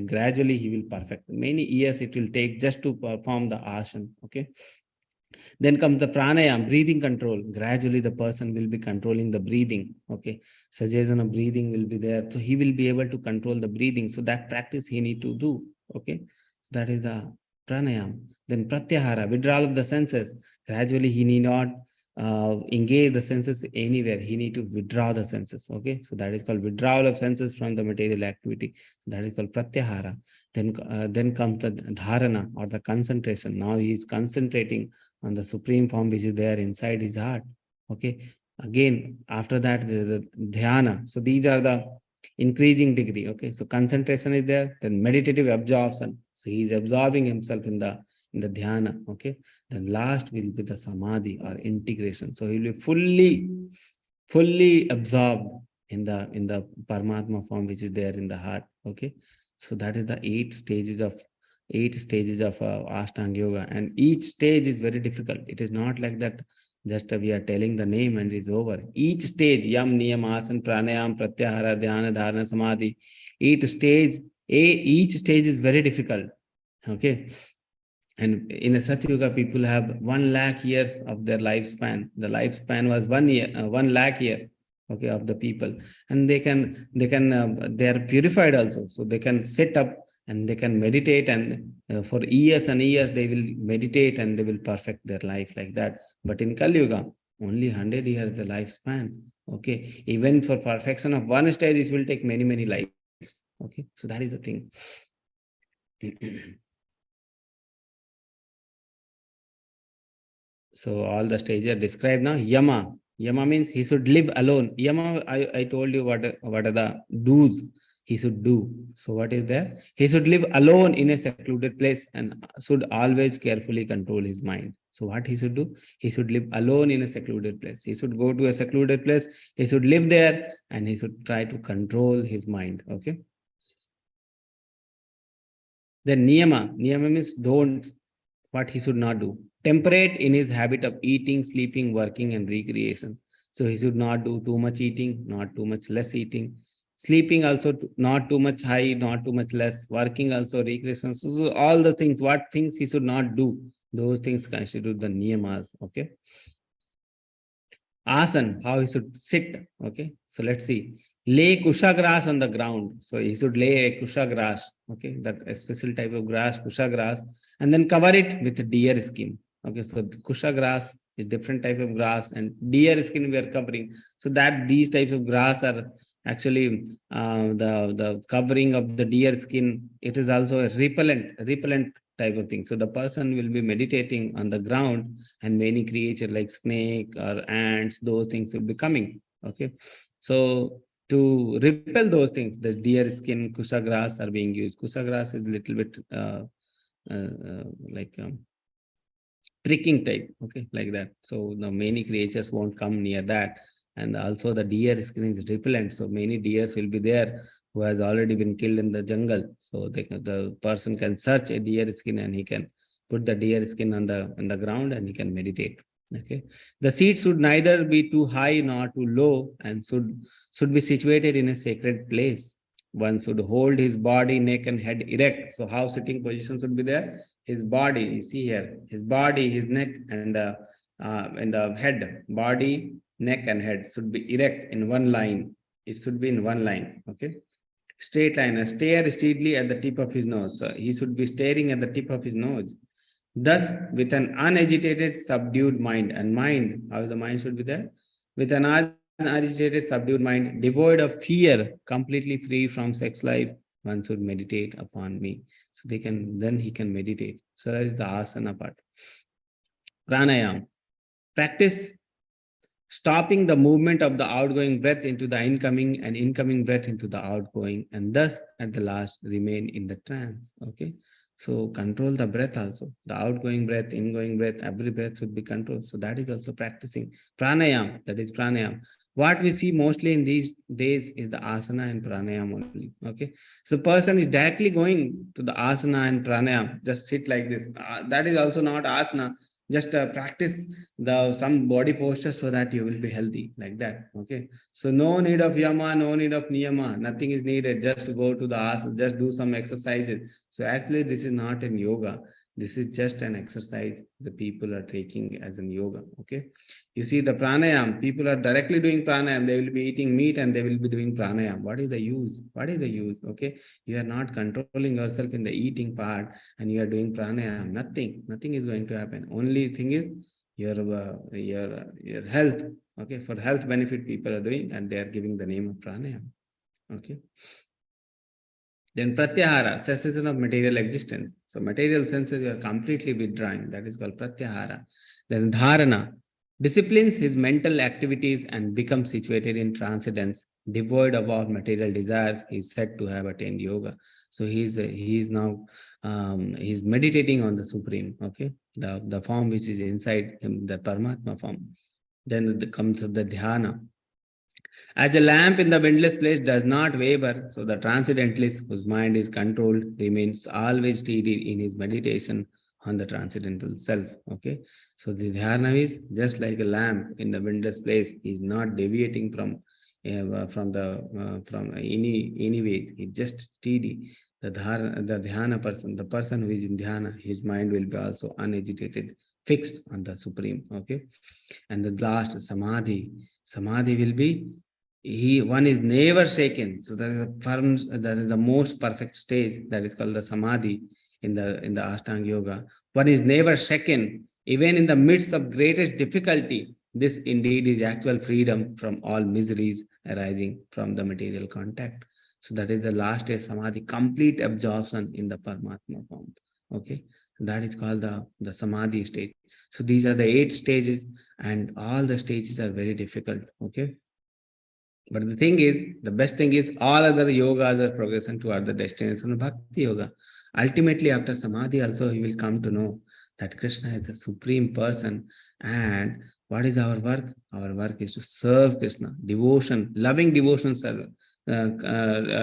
gradually he will perfect. Many years it will take just to perform the asana. Okay, then comes the pranayam, breathing control. Gradually the person will be controlling the breathing. Okay, suggestion of breathing will be there, so he will be able to control the breathing. So that practice he need to do. Okay, so that is the pranayam. Then pratyahara, withdrawal of the senses. Gradually he need not engage the senses anywhere. He need to withdraw the senses. Okay, so that is called withdrawal of senses from the material activity. That is called pratyahara. Then comes the dharana or the concentration. Now he is concentrating on the supreme form which is there inside his heart. Okay, again after that the dhyana. So these are the increasing degree. Okay, so concentration is there, then meditative absorption. So he is absorbing himself in the dhyana. Okay, then last will be the samadhi or integration. So he will be fully absorbed in the Paramatma form which is there in the heart. Okay, so that is the eight stages of Ashtanga Yoga, and each stage is very difficult. It is not like that just we are telling the name and it's over. Each stage, Yam, Niyam, Asan, Pranayam, Pratyahara, Dhyana, Dharana, Samadhi, each stage is very difficult. Okay. And in the Satyuga, people have 1 lakh years of their lifespan. The lifespan was 1 year, 1 lakh year, okay, of the people. And they are purified also. So they can sit up and they can meditate, and for years and years they will meditate and they will perfect their life like that. But in Kali Yuga, only 100 years the lifespan. Okay. Even for perfection of one stage, it will take many, many lives. Okay. So that is the thing. So all the stages are described now. Yama. Yama means he should live alone. Yama, I told you what are the do's he should do. So what is there? He should live alone in a secluded place and should always carefully control his mind. So what he should do? He should live alone in a secluded place. He should go to a secluded place. He should live there and he should try to control his mind. Okay. Then niyama means don't, what he should not do. Temperate in his habit of eating, sleeping, working, and recreation. So he should not do too much eating, not too much less eating. Sleeping also not too much high, not too much less. Working also recreation. So all the things, what things he should not do, those things constitute the niyamas. Okay. Asan, how he should sit. Okay. So let's see. Lay kusha grass on the ground. So he should lay a kusha grass. Okay. That a special type of grass, kusha grass, and then cover it with deer skin. Okay. So kusha grass is different type of grass, and deer skin we are covering. So that these types of grass are actually the covering of the deer skin. It is also a repellent type of thing. So the person will be meditating on the ground, and many creatures like snake or ants, those things will be coming. Okay. So to repel those things, the deer skin, kusha grass are being used. Kusha grass is a little bit like pricking type, okay, like that. So the many creatures won't come near that. And also the deer skin is repellent. So many deers will be there who has already been killed in the jungle. So the person can search a deer skin and he can put the deer skin on the ground and he can meditate. Okay. The seat should neither be too high nor too low and should be situated in a sacred place. One should hold his body, neck, and head erect. So how sitting position should be there? His body, you see here, his body, his neck, and the head, body, neck, and head should be erect in one line. It should be in one line. Okay. Straight line. Stare steadily at the tip of his nose. So he should be staring at the tip of his nose. Thus, with an unagitated, subdued mind, and mind, how the mind should be there? With an unagitated, subdued mind, devoid of fear, completely free from sex life, one should meditate upon me. So then he can meditate. So that is the asana part. Pranayam. Practice stopping the movement of the outgoing breath into the incoming and incoming breath into the outgoing, and thus at the last remain in the trance. Okay. So control the breath also. The outgoing breath, ingoing breath, every breath should be controlled. So that is also practicing. Pranayam, that is pranayam. What we see mostly in these days is the asana and pranayam only. Okay. So person is directly going to the asana and pranayam, just sit like this. That is also not asana. Just practice the some body posture so that you will be healthy like that. Okay. So no need of yama, no need of niyama, nothing is needed. Just go to the asana, just do some exercises. So actually this is not in yoga. This is just an exercise the people are taking as in yoga. Okay. You see the pranayam, people are directly doing pranayam. They will be eating meat and they will be doing pranayam. What is the use? What is the use? Okay. You are not controlling yourself in the eating part and you are doing pranayam. Nothing is going to happen. Only thing is your health. Okay. For health benefit people are doing and they are giving the name of pranayam. Okay. Then pratyahara, cessation of material existence. So material senses you are completely withdrawing. That is called pratyahara. Then dharana, disciplines his mental activities and becomes situated in transcendence, devoid of all material desires. He is said to have attained yoga. So he is now he's meditating on the supreme. Okay, the form which is inside him, the Paramatma form. Then comes the dhyana. As a lamp in the windless place does not waver, so the transcendentalist whose mind is controlled remains always steady in his meditation on the transcendental self. Okay, so the dhyana is just like a lamp in the windless place. He is not deviating from any ways. He just steady. the dhyana person, the person who is in dhyana, his mind will be also unagitated, fixed on the supreme. Okay. And the last samadhi. Samadhi will be one is never shaken. So that is the firm, that is the most perfect stage. That is called the samadhi in the Ashtanga Yoga. One is never shaken, even in the midst of greatest difficulty. This indeed is actual freedom from all miseries arising from the material contact. So that is the last stage, samadhi, complete absorption in the Paramatma form. Okay, that is called the samadhi stage. So these are the 8 stages, and all the stages are very difficult. Okay. But the thing is, the best thing is all other yogas are progression toward the destination of Bhakti Yoga. Ultimately, after Samadhi also, he will come to know that Krishna is the supreme person. And what is our work? Our work is to serve Krishna, devotion, loving devotion,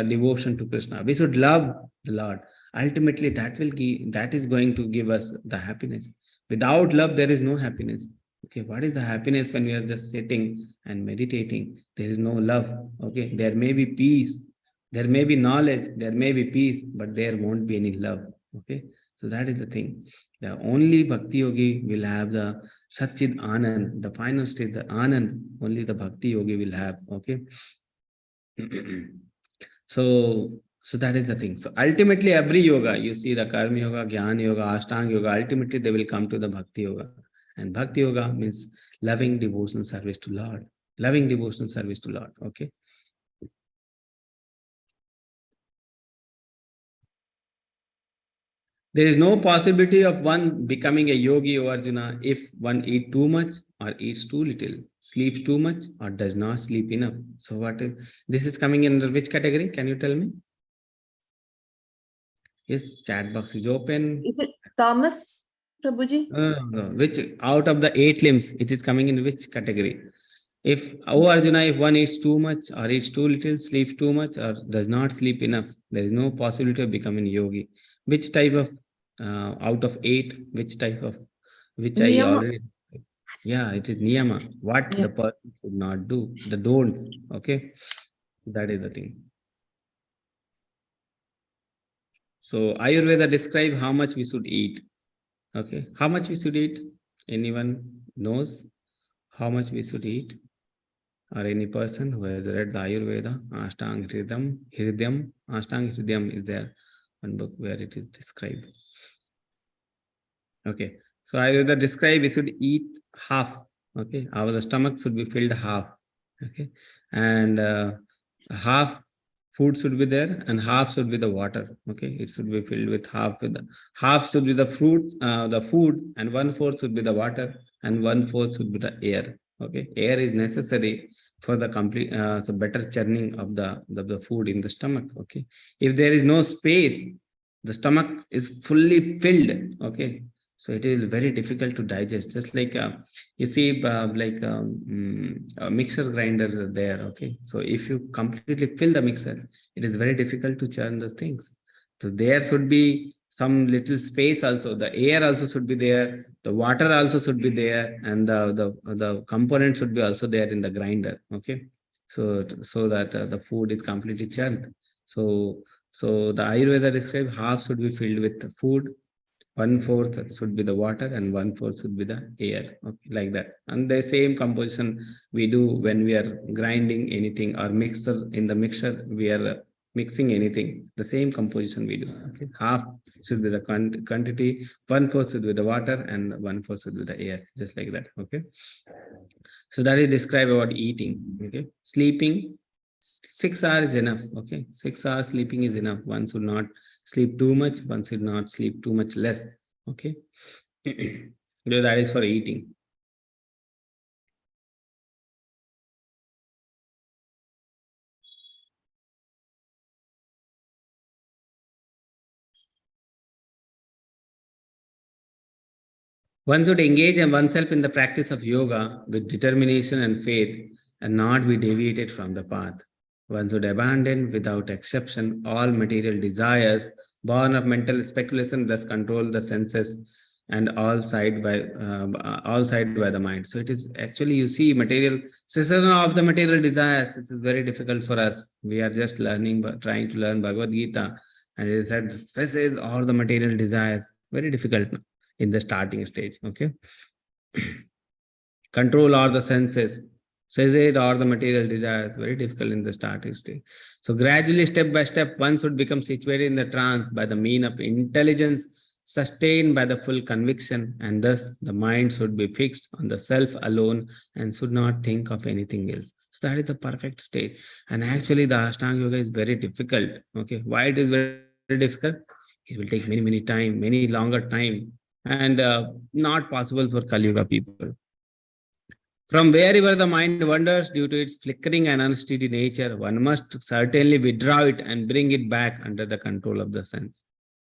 devotion to Krishna. We should love the Lord. Ultimately, that is going to give us the happiness. Without love, there is no happiness. Okay, what is the happiness when we are just sitting and meditating? There is no love. Okay, there may be peace, there may be knowledge, there may be peace, but there won't be any love. Okay, so that is the thing. The only Bhakti Yogi will have the Satchid Anand, the final state, the Anand, only the Bhakti Yogi will have. Okay. So that is the thing. So ultimately, every yoga, you see the Karma Yoga, Jnana Yoga, Ashtanga Yoga, ultimately they will come to the Bhakti Yoga. And Bhakti Yoga means loving devotional service to Lord. Loving devotional service to Lord. Okay. There is no possibility of one becoming a yogi, O Arjuna, if one eats too much or eats too little, sleeps too much or does not sleep enough. So what is this is coming under which category? Can you tell me? Yes, chat box is open. Is it Thomas, Prabhuji? No. Which out of the 8 limbs, it is coming in which category? If, oh Arjuna, if one eats too much or eats too little, sleeps too much or does not sleep enough, there is no possibility of becoming yogi. Which type of, out of 8, which type of, which I Niyama. already, yeah, it is niyama. What the person should not do, the don'ts. Okay, that is the thing. So Ayurveda describe how much we should eat. Okay, how much we should eat? Anyone knows how much we should eat? Or any person who has read the Ayurveda, Ashtanga Hridayam, Ashtanga Hridayam is there, one book where it is described. Okay, so Ayurveda describe we should eat half. Okay, our stomach should be filled half. Okay, and half food should be there and half should be the water. Okay, it should be filled with half half should be the fruit, the food, and 1/4 should be the water, and 1/4 should be the air. Okay, air is necessary for the complete, so better churning of the food in the stomach. Okay, if there is no space, the stomach is fully filled. Okay, so it is very difficult to digest. Just like you see, mixer grinders are there. Okay, so if you completely fill the mixer, it is very difficult to churn the things. So there should be some little space also. The air also should be there. The water also should be there, and the component should be also there in the grinder. Okay, so that the food is completely churned. So the Ayurveda describes half should be filled with the food, 1/4 should be the water, and 1/4 should be the air. Okay, like that. And the same composition we do when we are grinding anything or mixer in the mixture we are mixing anything. The same composition we do. Okay, half should be the quantity, 1/4 should be the water, and 1/4 should be the air. Just like that. Okay. So that is described about eating. Okay, sleeping. 6 hours is enough. Okay, 6 hours sleeping is enough. One should not sleep too much. One should not sleep too much less. Okay, that is for eating. One should engage oneself in the practice of yoga with determination and faith and not be deviated from the path. One should abandon without exception all material desires born of mental speculation, thus control the senses and all side by the mind. So it is actually, you see, material cessation of the material desires. It is very difficult for us. We are just learning, trying to learn Bhagavad Gita, And he said, this is all the material desires. Very difficult in the starting stage. Okay. Control all the senses. Says it or the material desires. Very difficult in the starting stage. So gradually, step by step, one should become situated in the trance by the mean of intelligence sustained by the full conviction, and thus the mind should be fixed on the self alone and should not think of anything else. So that is the perfect state. And actually, the Ashtanga Yoga is very difficult. Okay, why it is very difficult? It will take many time, many longer time, and not possible for Kali Yuga people. From wherever the mind wanders due to its flickering and unsteady nature, one must certainly withdraw it and bring it back under the control of the sense.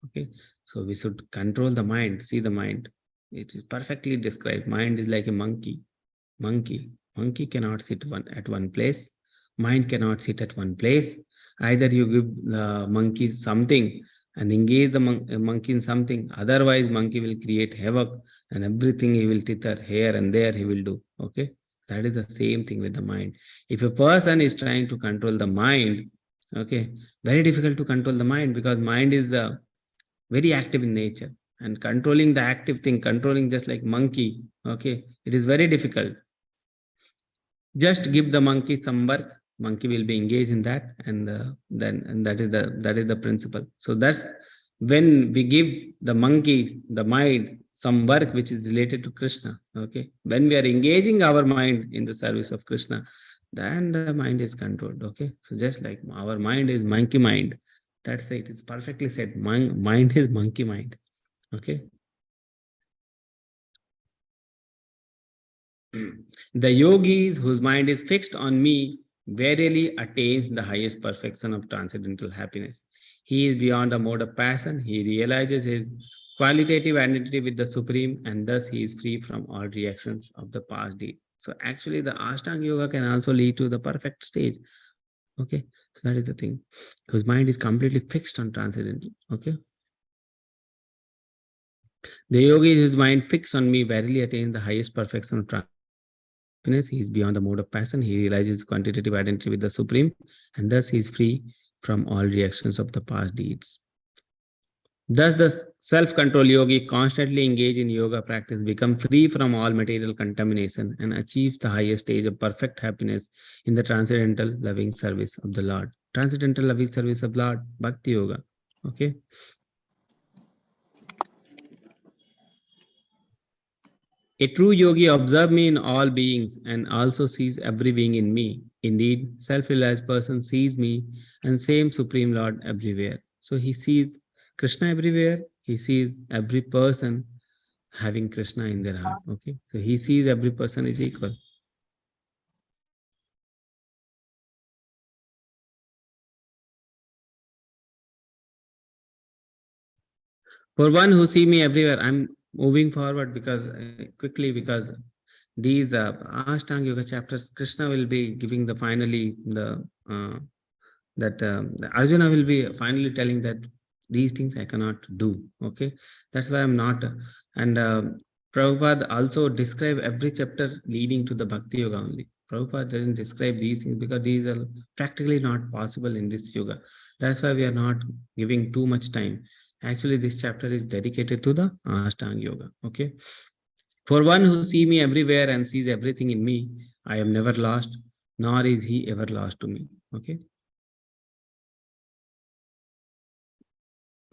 Okay, so we should control the mind, see the mind. It is perfectly described. Mind is like a monkey. Monkey cannot sit at one place. Mind cannot sit at one place. Either you give the monkey something and engage the monkey in something. Otherwise, monkey will create havoc and everything he will tether here and there he will do. Okay, that is the same thing with the mind. If a person is trying to control the mind, okay, very difficult to control the mind because mind is very active in nature, and controlling the active thing, controlling just like monkey, okay, it is very difficult. Just give the monkey some work, monkey will be engaged in that, and that is the principle. So that's when we give the monkey, the mind, some work which is related to Krishna. Okay, when we are engaging our mind in the service of Krishna, then the mind is controlled. Okay, so just like our mind is monkey mind, that's it. It's perfectly said. Mind is monkey mind. Okay. The yogis whose mind is fixed on me verily attains the highest perfection of transcendental happiness. He is beyond the mode of passion. He realizes his qualitative identity with the Supreme, and thus he is free from all reactions of the past deed. So actually the Ashtanga Yoga can also lead to the perfect stage. Okay, so that is the thing. Whose mind is completely fixed on transcendental. Okay. The yogi whose mind fixed on me verily attains the highest perfection of happiness. He is beyond the mode of passion. He realizes quantitative identity with the Supreme, and thus he is free from all reactions of the past deeds. Thus, the self-control yogi constantly engaged in yoga practice, become free from all material contamination, and achieve the highest stage of perfect happiness in the transcendental loving service of the Lord. Transcendental loving service of Lord, Bhakti Yoga. Okay. A true yogi observes me in all beings and also sees every being in me. Indeed, self-realized person sees me and same Supreme Lord everywhere. So he sees Krishna everywhere. He sees every person having Krishna in their heart. Okay, so he sees every person is equal. For one who see me everywhere, I'm moving forward because quickly because these Ashtanga Yoga chapters, Krishna will be giving the finally the Arjuna will be finally telling that these things I cannot do. Okay, that's why I'm not. And Prabhupada also describe every chapter leading to the Bhakti Yoga only. Prabhupada doesn't describe these things because these are practically not possible in this yoga. That's why we are not giving too much time. Actually, this chapter is dedicated to the Ashtanga Yoga. Okay. For one who sees me everywhere and sees everything in me, I am never lost, nor is he ever lost to me. Okay.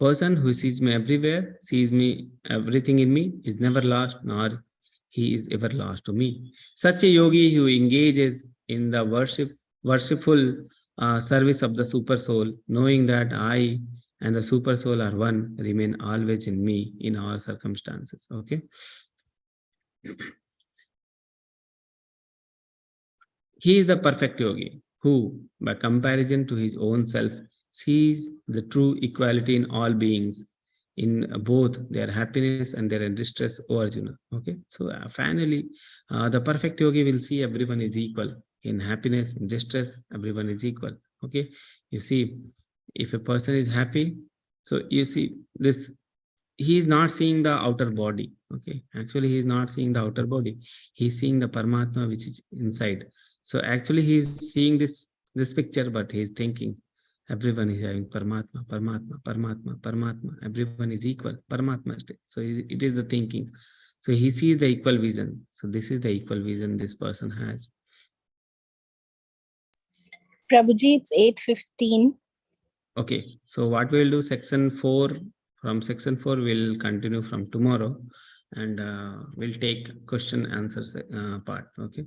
Person who sees me everywhere, sees me everything in me, is never lost, nor he is ever lost to me. Such a yogi who engages in the worshipful service of the super soul, knowing that I and the super soul are one, remain always in me in all circumstances. Okay. He is the perfect yogi who, by comparison to his own self, sees the true equality in all beings, in both their happiness and their distress, O Arjuna. Okay, so finally, the perfect yogi will see everyone is equal. In happiness, in distress, everyone is equal. Okay, you see, if a person is happy, so you see this, he is not seeing the outer body. Okay, actually, he is not seeing the outer body. He is seeing the Paramatma which is inside. So actually, he is seeing this picture, but he is thinking. Everyone is having Paramatma, Paramatma, Paramatma, Paramatma. Everyone is equal. Paramatma state. So it is the thinking. So he sees the equal vision. So this is the equal vision this person has. Prabhuji, it's 8:15. Okay. So what we'll do, section 4, from section 4, we'll continue from tomorrow, and we'll take question answers part. Okay.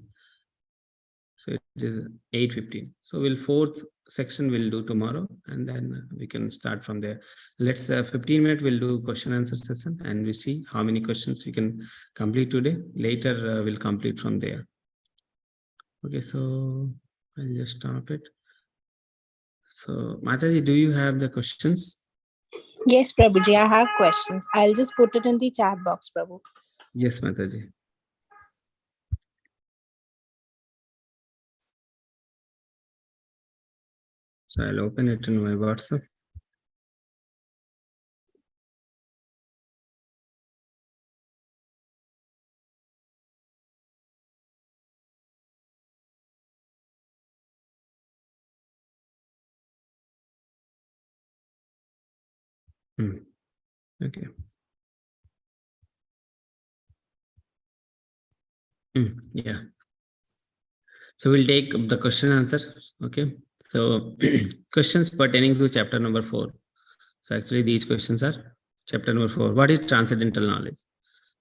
So it is 8:15. So we'll fourth section we'll do tomorrow, and then we can start from there. Let's 15 minutes we'll do question answer session, and we see how many questions we can complete today. Later we'll complete from there. Okay, so I'll just stop it. So Mataji, do you have the questions? Yes, Prabhuji, I have questions. I'll just put it in the chat box, Prabhu. Yes, Mataji. So I'll open it in my WhatsApp. Okay. Yeah. So we'll take the question answer. Okay. So questions pertaining to chapter number 4. So actually these questions are chapter number 4. What is transcendental knowledge?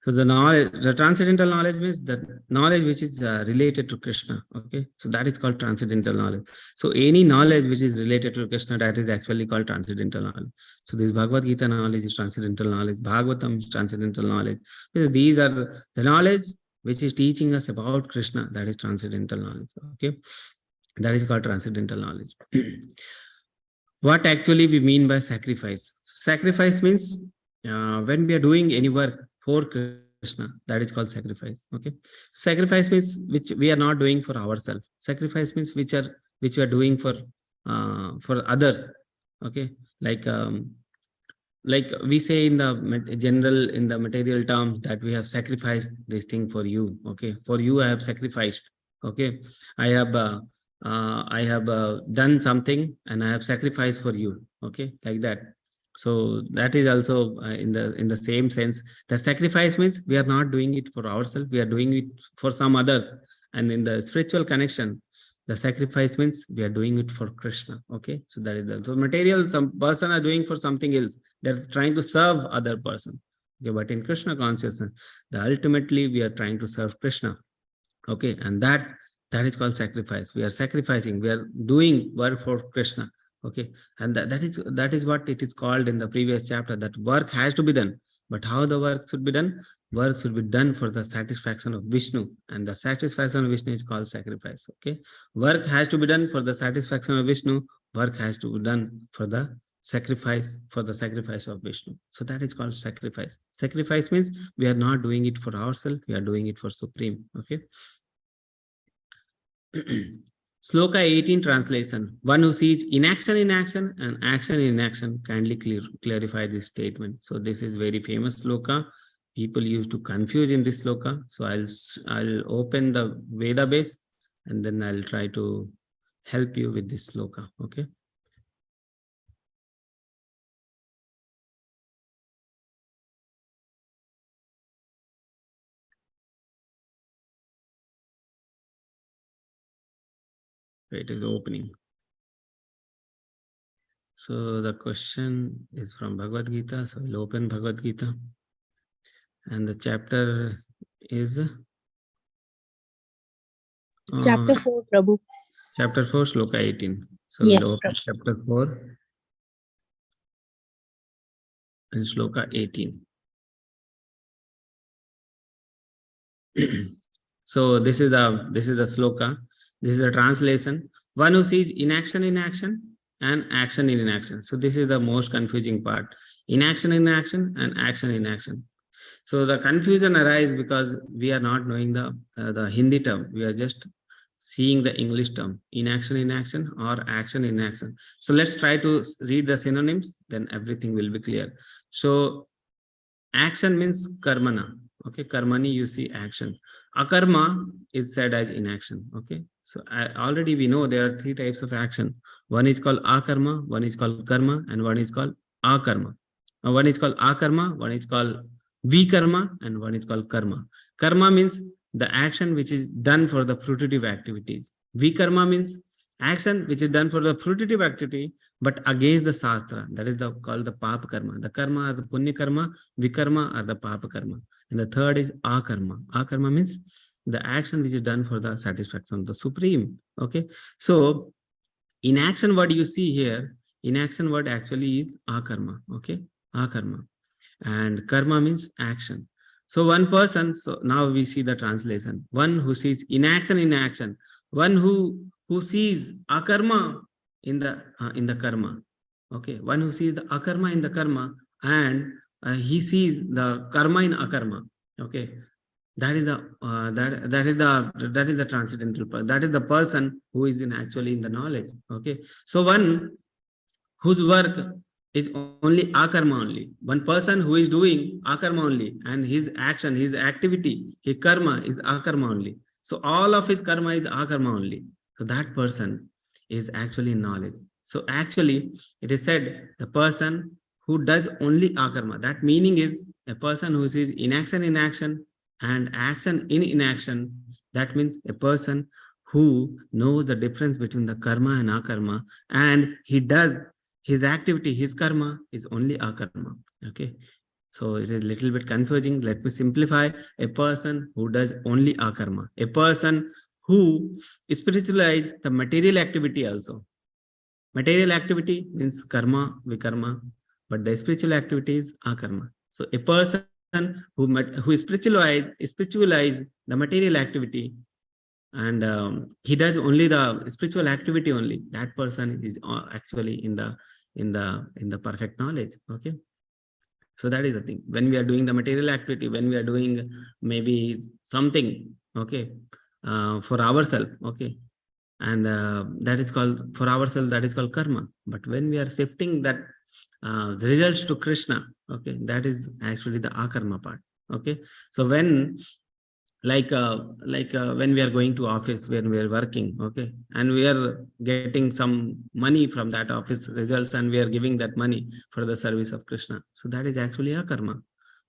So the knowledge, the transcendental knowledge means the knowledge which is related to Krishna. Okay. So that is called transcendental knowledge. So any knowledge which is related to Krishna, that is actually called transcendental knowledge. So this Bhagavad Gita knowledge is transcendental knowledge. Bhagavatam is transcendental knowledge. These are the knowledge which is teaching us about Krishna. That is transcendental knowledge. Okay. That is called transcendental knowledge. What actually we mean by sacrifice? Sacrifice means when we are doing any work for Krishna, that is called sacrifice. Okay. Sacrifice means which we are not doing for ourselves. Sacrifice means which we are doing for others. Okay. Like we say in the general, in the material terms, that we have sacrificed this thing for you. Okay. For you, I have sacrificed. Okay. I have done something and I have sacrificed for you. Okay, like that. So that is also in the same sense. The sacrifice means we are not doing it for ourselves, we are doing it for some others. And in the spiritual connection, the sacrifice means we are doing it for Krishna. Okay, so that is the so material. Some person are doing for something else. They're trying to serve other person. Okay, but in Krishna consciousness, ultimately we are trying to serve Krishna. Okay, and that is called sacrifice. We are sacrificing, we are doing work for Krishna. Okay, and that is what it is called in the previous chapter, that work has to be done. But how the work should be done? Work should be done for the satisfaction of Vishnu, and the satisfaction of Vishnu is called sacrifice. Okay, work has to be done for the satisfaction of Vishnu. Work has to be done for the sacrifice of Vishnu. So that is called sacrifice. Sacrifice means we are not doing it for ourselves, we are doing it for Supreme. Okay. Sloka 18 translation. One who sees inaction in action and action in action, kindly clarify this statement. So this is very famous sloka. People used to confuse in this sloka. So I'll open the Veda base and then I'll try to help you with this sloka. Okay. It is opening. So the question is from Bhagavad Gita. So we'll open Bhagavad Gita. And the chapter is Chapter 4, Prabhu. Chapter 4, Sloka 18. So Yes, we'll open Prabhu. chapter 4 and Sloka 18. So this is the sloka. This is the translation. One who sees inaction in action and action in inaction. So this is the most confusing part. Inaction in action and action in action. So the confusion arises because we are not knowing the Hindi term. We are just seeing the English term, inaction in action or action in action. So let's try to read the synonyms, then everything will be clear. So action means karmana. Okay, karmani, you see action. Akarma is said as inaction. Okay. So already we know there are three types of action. One is called akarma, one is called karma, and one is called akarma. One is called akarma, one is called vikarma, and one is called karma. Karma means the action which is done for the fruitive activities. Vikarma means action which is done for the fruitive activity, but against the Shastra. That is called the Papa karma. The karma are the Punya karma, Vikarma are the Papa karma. And the third is akarma. Akarma means the action which is done for the satisfaction of the Supreme. Okay. So in action, what you see here, in action, what actually is akarma. Okay. Akarma. And karma means action. So one person, so now we see the translation. One who sees in action. One who sees akarma in the karma. Okay. One who sees the akarma in the karma, and he sees the karma in akarma. Okay. That is the transcendental person. That is the person who is actually in the knowledge. Okay. So one whose work is only akarma only. One person who is doing akarma only, and his action, his activity, his karma is akarma only. So all of his karma is akarma only. So that person is actually in knowledge. So actually, it is said the person who does only akarma. That meaning is a person who sees inaction in action and action in inaction. That means a person who knows the difference between the karma and akarma, and he does his activity, his karma is only akarma. Okay. So it is a little bit confusing. Let me simplify. A person who does only akarma. A person who spiritualizes the material activity also. Material activity means karma, vikarma, but the spiritual activity is akarma. So a person who spiritualize the material activity, and he does only the spiritual activity only, that person is actually in the perfect knowledge. Okay. So that is the thing. When we are doing the material activity, when we are doing maybe something, okay, for ourselves, okay, and that is called for ourselves, that is called karma. But when we are shifting that the results to Krishna, okay, that is actually the akarma part. Okay. So when when we are going to office, when we are working, okay, and we are getting some money from that office results, and we are giving that money for the service of Krishna. So that is actually a karma.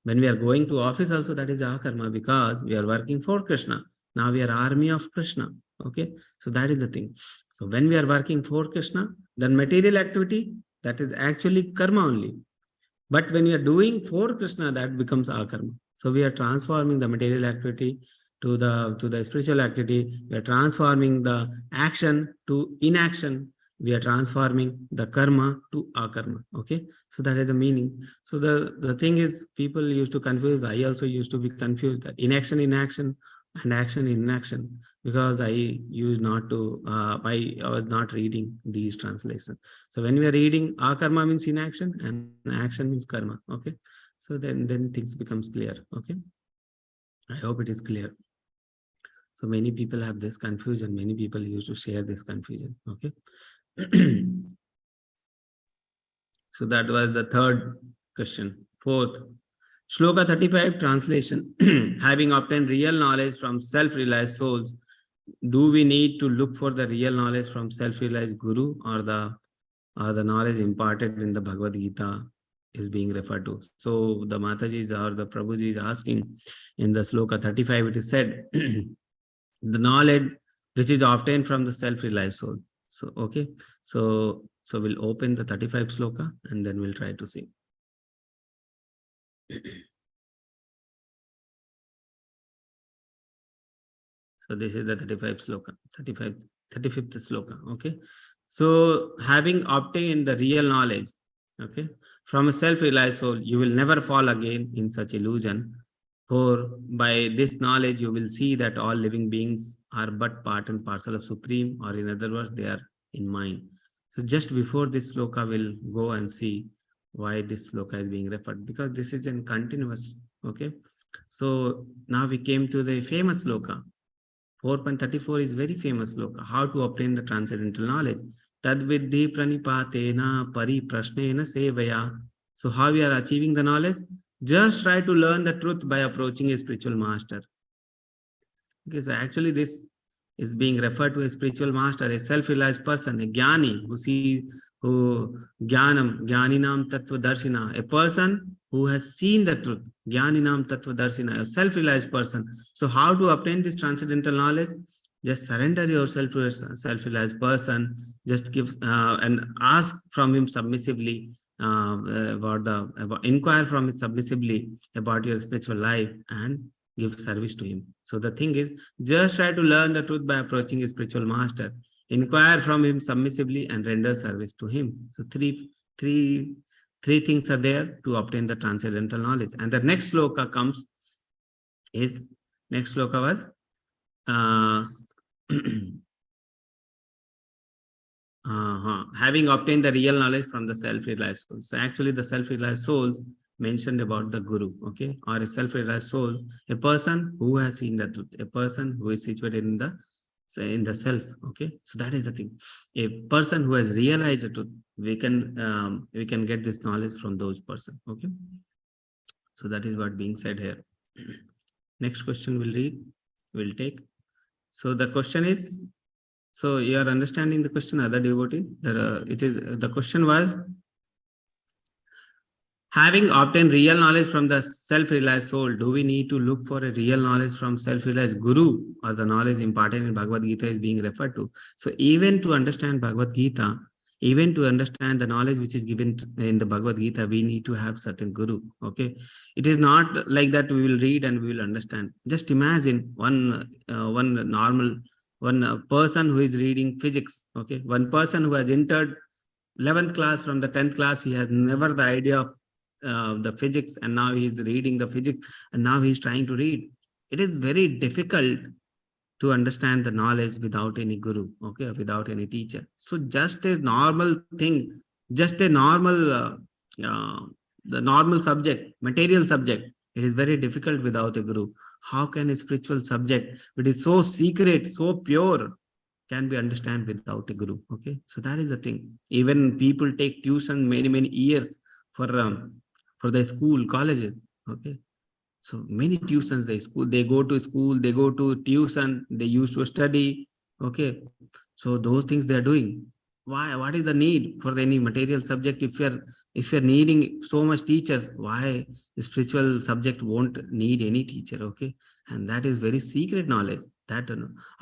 When we are going to office also, that is a karma, because we are working for Krishna. Now we are army of Krishna. Okay. So that is the thing. So when we are working for Krishna, then material activity, that is actually karma only. But when we are doing for Krishna, that becomes akarma. So we are transforming the material activity to the spiritual activity. We are transforming the action to inaction. We are transforming the karma to akarma. Okay. So that is the meaning. So the thing is, people used to confuse. I also used to be confused that inaction in action and action in inaction, because I used not to, I was not reading these translations. So when we are reading, akarma means inaction and action means karma. Okay. So then things becomes clear. Okay. I hope it is clear. So many people have this confusion. Many people used to share this confusion. Okay. So that was the third question. Fourth, Sloka 35 translation. Having obtained real knowledge from self-realized souls, do we need to look for the real knowledge from self-realized guru, or the knowledge imparted in the Bhagavad Gita is being referred to? So the Matajis or the Prabhuji is asking in the Sloka 35, it is said, the knowledge which is obtained from the self-realized soul. So, okay. So we'll open the 35 Sloka and then we'll try to see. So this is the 35 Sloka, 35th Sloka. Okay. So having obtained the real knowledge, okay, from a self-realized soul, you will never fall again in such illusion. For by this knowledge, you will see that all living beings are but part and parcel of Supreme, or in other words, they are in mind. So just before this Sloka, we'll go and see why this Sloka is being referred, because this is in continuous. Okay. So now we came to the famous Sloka. 4.34 is very famous sloka. How to obtain the transcendental knowledge. Tad viddhi pranipatena pari prashnena sevaya. So how we are achieving the knowledge? Just try to learn the truth by approaching a spiritual master. Okay, so actually this is being referred to a spiritual master, a self-realized person, a jnani, who jnanam, jnaninam tattva darshina, a person who has seen the truth, jnaninam tattva darshina, a self-realized person. So how to obtain this transcendental knowledge? Just surrender yourself to a self-realized person, just give and ask from him submissively, inquire from it submissively about your spiritual life and give service to him. So the thing is, just try to learn the truth by approaching a spiritual master, inquire from him submissively and render service to him. So three things are there to obtain the transcendental knowledge. And the next sloka comes is, next sloka was having obtained the real knowledge from the self-realized soul. So actually the self-realized souls mentioned about the guru, okay, or a self-realized soul, a person who has seen the truth, a person who is situated in the self, okay. So that is the thing. A person who has realized the truth, we can get this knowledge from those person, okay. So that is what being said here. Next question we'll take. So the question is, so you are understanding the question, other devotee? The question was, having obtained real knowledge from the self-realized soul, do we need to look for a real knowledge from self-realized guru, or the knowledge imparted in Bhagavad Gita is being referred to? So even to understand Bhagavad Gita, even to understand the knowledge which is given in the Bhagavad Gita, we need to have certain guru, okay? It is not like that we will read and we will understand. Just imagine one person who is reading physics, okay? One person who has entered 11th class, from the 10th class, he has never the idea of the physics, and now he is reading the physics, and now he is trying to read. It is very difficult to understand the knowledge without any guru, okay, without any teacher. So just a normal thing, just a normal, the normal subject, material subject, it is very difficult without a guru. How can a spiritual subject, which is so secret, so pure, can be understand without a guru, okay? So that is the thing. Even people take tuition many years for the school, colleges, okay? So many tuitions, they go to school, they go to tuition, they used to study, okay? So those things they are doing. Why? What is the need for any material subject? If you're needing so much teachers, why the spiritual subject won't need any teacher, okay? And that is very secret knowledge that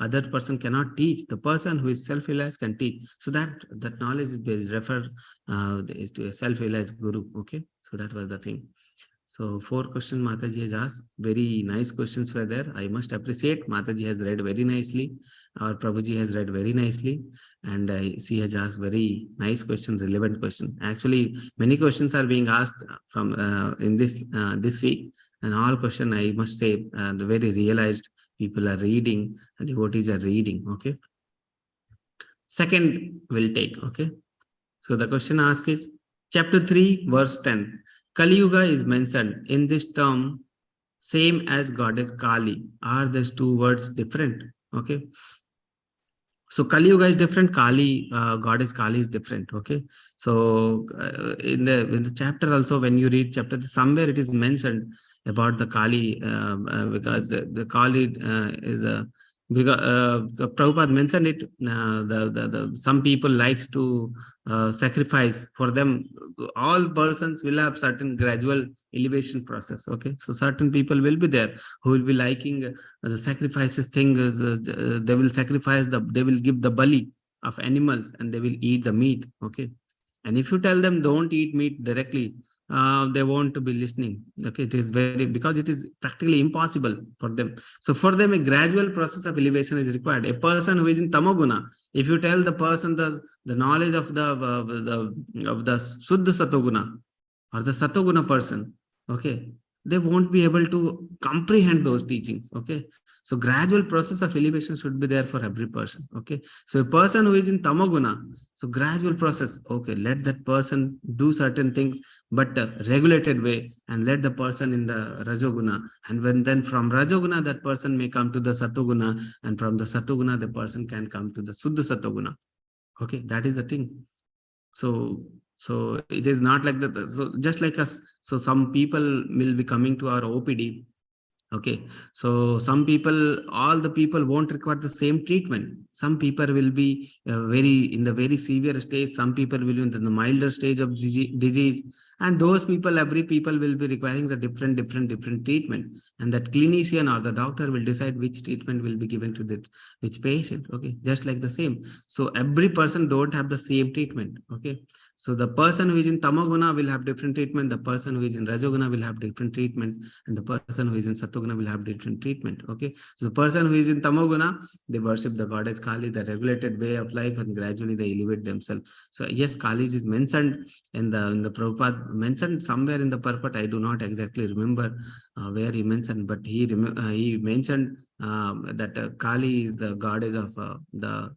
other person cannot teach. The person who is self-realized can teach. So that knowledge is referred is to a self-realized guru, okay? So that was the thing. So 4 questions Mataji has asked. Very nice questions were there. I must appreciate. Mataji has read very nicely. Our Prabhuji has read very nicely. And she has asked very nice question, relevant question. Actually, many questions are being asked from in this week. And all question, I must say, the very realized people are reading, and devotees are reading, okay? Second will take, okay? So the question asked is, chapter 3, verse 10. Kali Yuga is mentioned in this term same as goddess Kali. Are these two words different? Okay. So Kali Yuga is different, Kali, goddess Kali is different. Okay. So in the chapter also, when you read chapter, somewhere it is mentioned about the Kali, because the Kali is a, because Prabhupada mentioned it. Some people likes to sacrifice. For them, all persons will have certain gradual elevation process. Okay, so certain people will be there who will be liking the sacrifices thing. They will sacrifice they will give the bali of animals and they will eat the meat. Okay, and if you tell them don't eat meat directly, they won't be listening. Okay, it is because it is practically impossible for them. So for them, a gradual process of elevation is required. A person who is in tamoguna, if you tell the person the knowledge of the Suddha Satoguna or the Satoguna person, okay, they won't be able to comprehend those teachings. Okay, so gradual process of elevation should be there for every person. Okay, so a person who is in tamoguna, so gradual process, okay, let that person do certain things but regulated way, and let the person in the rajoguna, and then from rajoguna that person may come to the satoguna, and from the satoguna the person can come to the Suddha Satoguna. Okay, that is the thing. So it is not like that. So just like us, so some people will be coming to our OPD Okay, so some people, all the people won't require the same treatment. Some people will be in the very severe stage. Some people will be in the milder stage of disease, and those people, every people will be requiring the different treatment. And that clinician or the doctor will decide which treatment will be given to that which patient. Okay, just like the same. So every person don't have the same treatment. Okay, so the person who is in tamoguna will have different treatment. The person who is in rajoguna will have different treatment, and the person who is in satoguna will have different treatment. Okay, so the person who is in tamoguna, they worship the goddess Kali, the regulated way of life, and gradually they elevate themselves. So yes, Kali is mentioned in the Prabhupada, mentioned somewhere in the purport. I do not exactly remember where he mentioned, but he mentioned that Kali is the goddess of the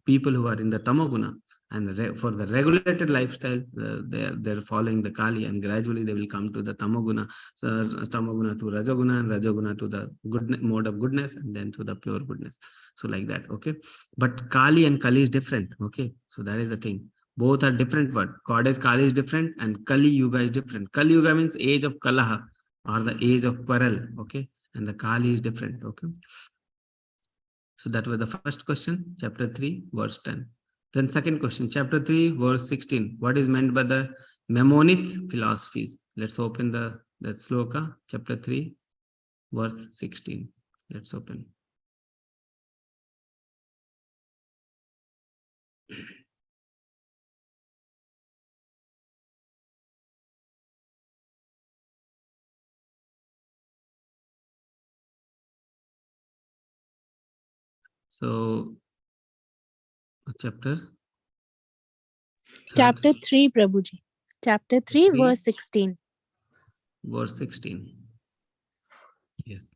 people who are in the tamoguna, and for the regulated lifestyle, they're following the Kali, and gradually they will come to the tamoguna, so tamoguna to rajoguna, and rajoguna to the good mode of goodness, and then to the pure goodness. So like that. Okay, but Kali and Kali is different. Okay, so that is the thing. Both are different word. Goddess Kali is different, and Kali Yuga is different. Kali Yuga means age of Kalaha, or the age of quarrel. Okay, and the Kali is different. Okay. So that was the first question, chapter 3, verse 10. Then second question, chapter 3, verse 16. What is meant by the Maimonid philosophies? Let's open that sloka, chapter 3, verse 16. Let's open. So, chapter? Chapter 3, Prabhuji. Chapter 3, verse 16. Verse 16. Yes.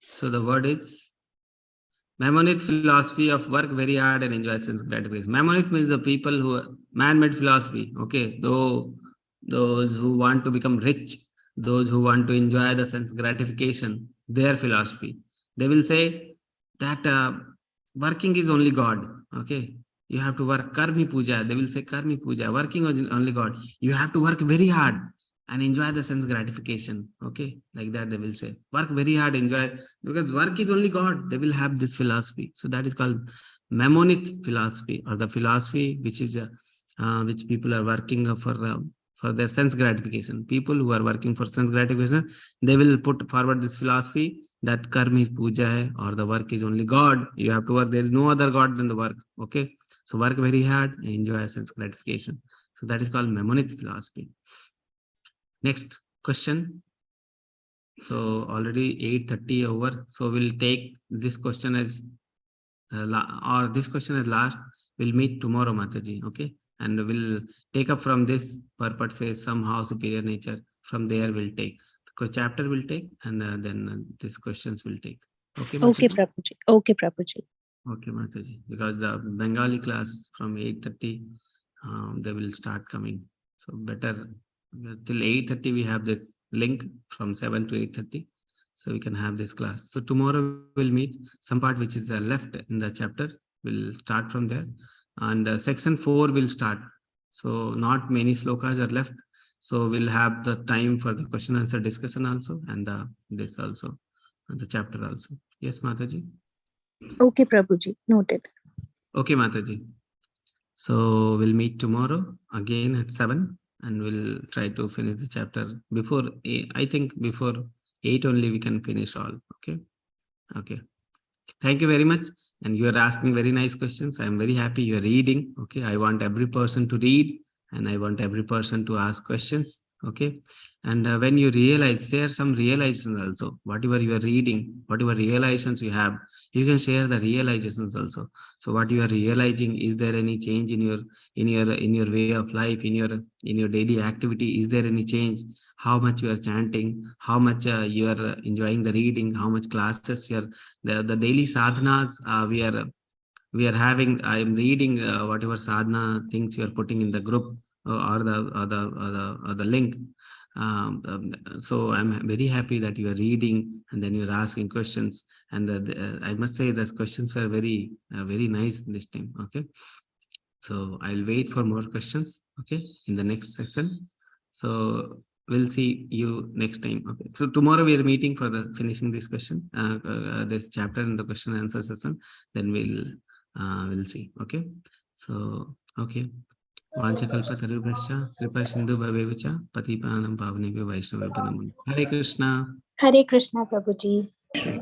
So the word is Maimonid philosophy of work very hard and enjoy sense gratification. Maimonid means the people who man-made philosophy. Okay, those who want to become rich, those who want to enjoy the sense gratification, their philosophy. They will say that working is only God. Okay, you have to work karmi puja. They will say karmi puja. Working is only God. You have to work very hard and enjoy the sense gratification. Okay, like that they will say. Work very hard, enjoy, because work is only God. They will have this philosophy. So that is called Maimonid philosophy, or the philosophy which people are working for their sense gratification. People who are working for sense gratification, they will put forward this philosophy that karma is puja hai, or the work is only God. You have to work. There is no other God than the work. Okay, so work very hard and enjoy sense gratification. So that is called Maimonid philosophy. Next question. So already 8:30 over. So we'll take this question as this question as last. We'll meet tomorrow, Mataji. Okay, and we'll take up from this purport says somehow superior nature. From there we'll take the chapter will take, and then these questions will take. Okay, Mataji? Okay, Prabhuji. Okay, Prabhuji. Okay, Mataji. Because the Bengali class from 8:30, they will start coming. So better till 8:30 we have this link from 7 to 8:30. So we can have this class. So tomorrow we'll meet some part which is left in the chapter. We'll start from there. And section 4 will start. So not many slokas are left. So we'll have the time for the question answer discussion also, and this also, and the chapter also. Yes, Mataji? Okay, Prabhuji. Noted. Okay, Mataji. So we'll meet tomorrow again at 7, and we'll try to finish the chapter before 8. I think before 8 only we can finish all. Okay. Okay. Thank you very much. And you are asking very nice questions. I am very happy you are reading. Okay. I want every person to read, and I want every person to ask questions. Okay. And when you realize, share some realizations also. Whatever you are reading, whatever realizations you have, you can share the realizations also. So what you are realizing, is there any change in your way of life, in your daily activity? Is there any change? How much you are chanting? How much you are enjoying the reading? How much classes you are? The daily sadhanas we are having. I am reading whatever sadhana things you are putting in the group, or the link. So I'm very happy that you are reading, and then you're asking questions. And I must say that questions were very nice this time. Okay. So I'll wait for more questions, okay, in the next session. So we'll see you next time. Okay. So tomorrow we are meeting for the finishing this question, this chapter in the question and answer session. Then we'll see. Okay. So okay. Vanchakalpatarubhascha kripa sindhu bhavevacha patipanam pavanebhyo vaishnavebhyo namo. Hare Krishna. Hare Krishna, Prabhuji.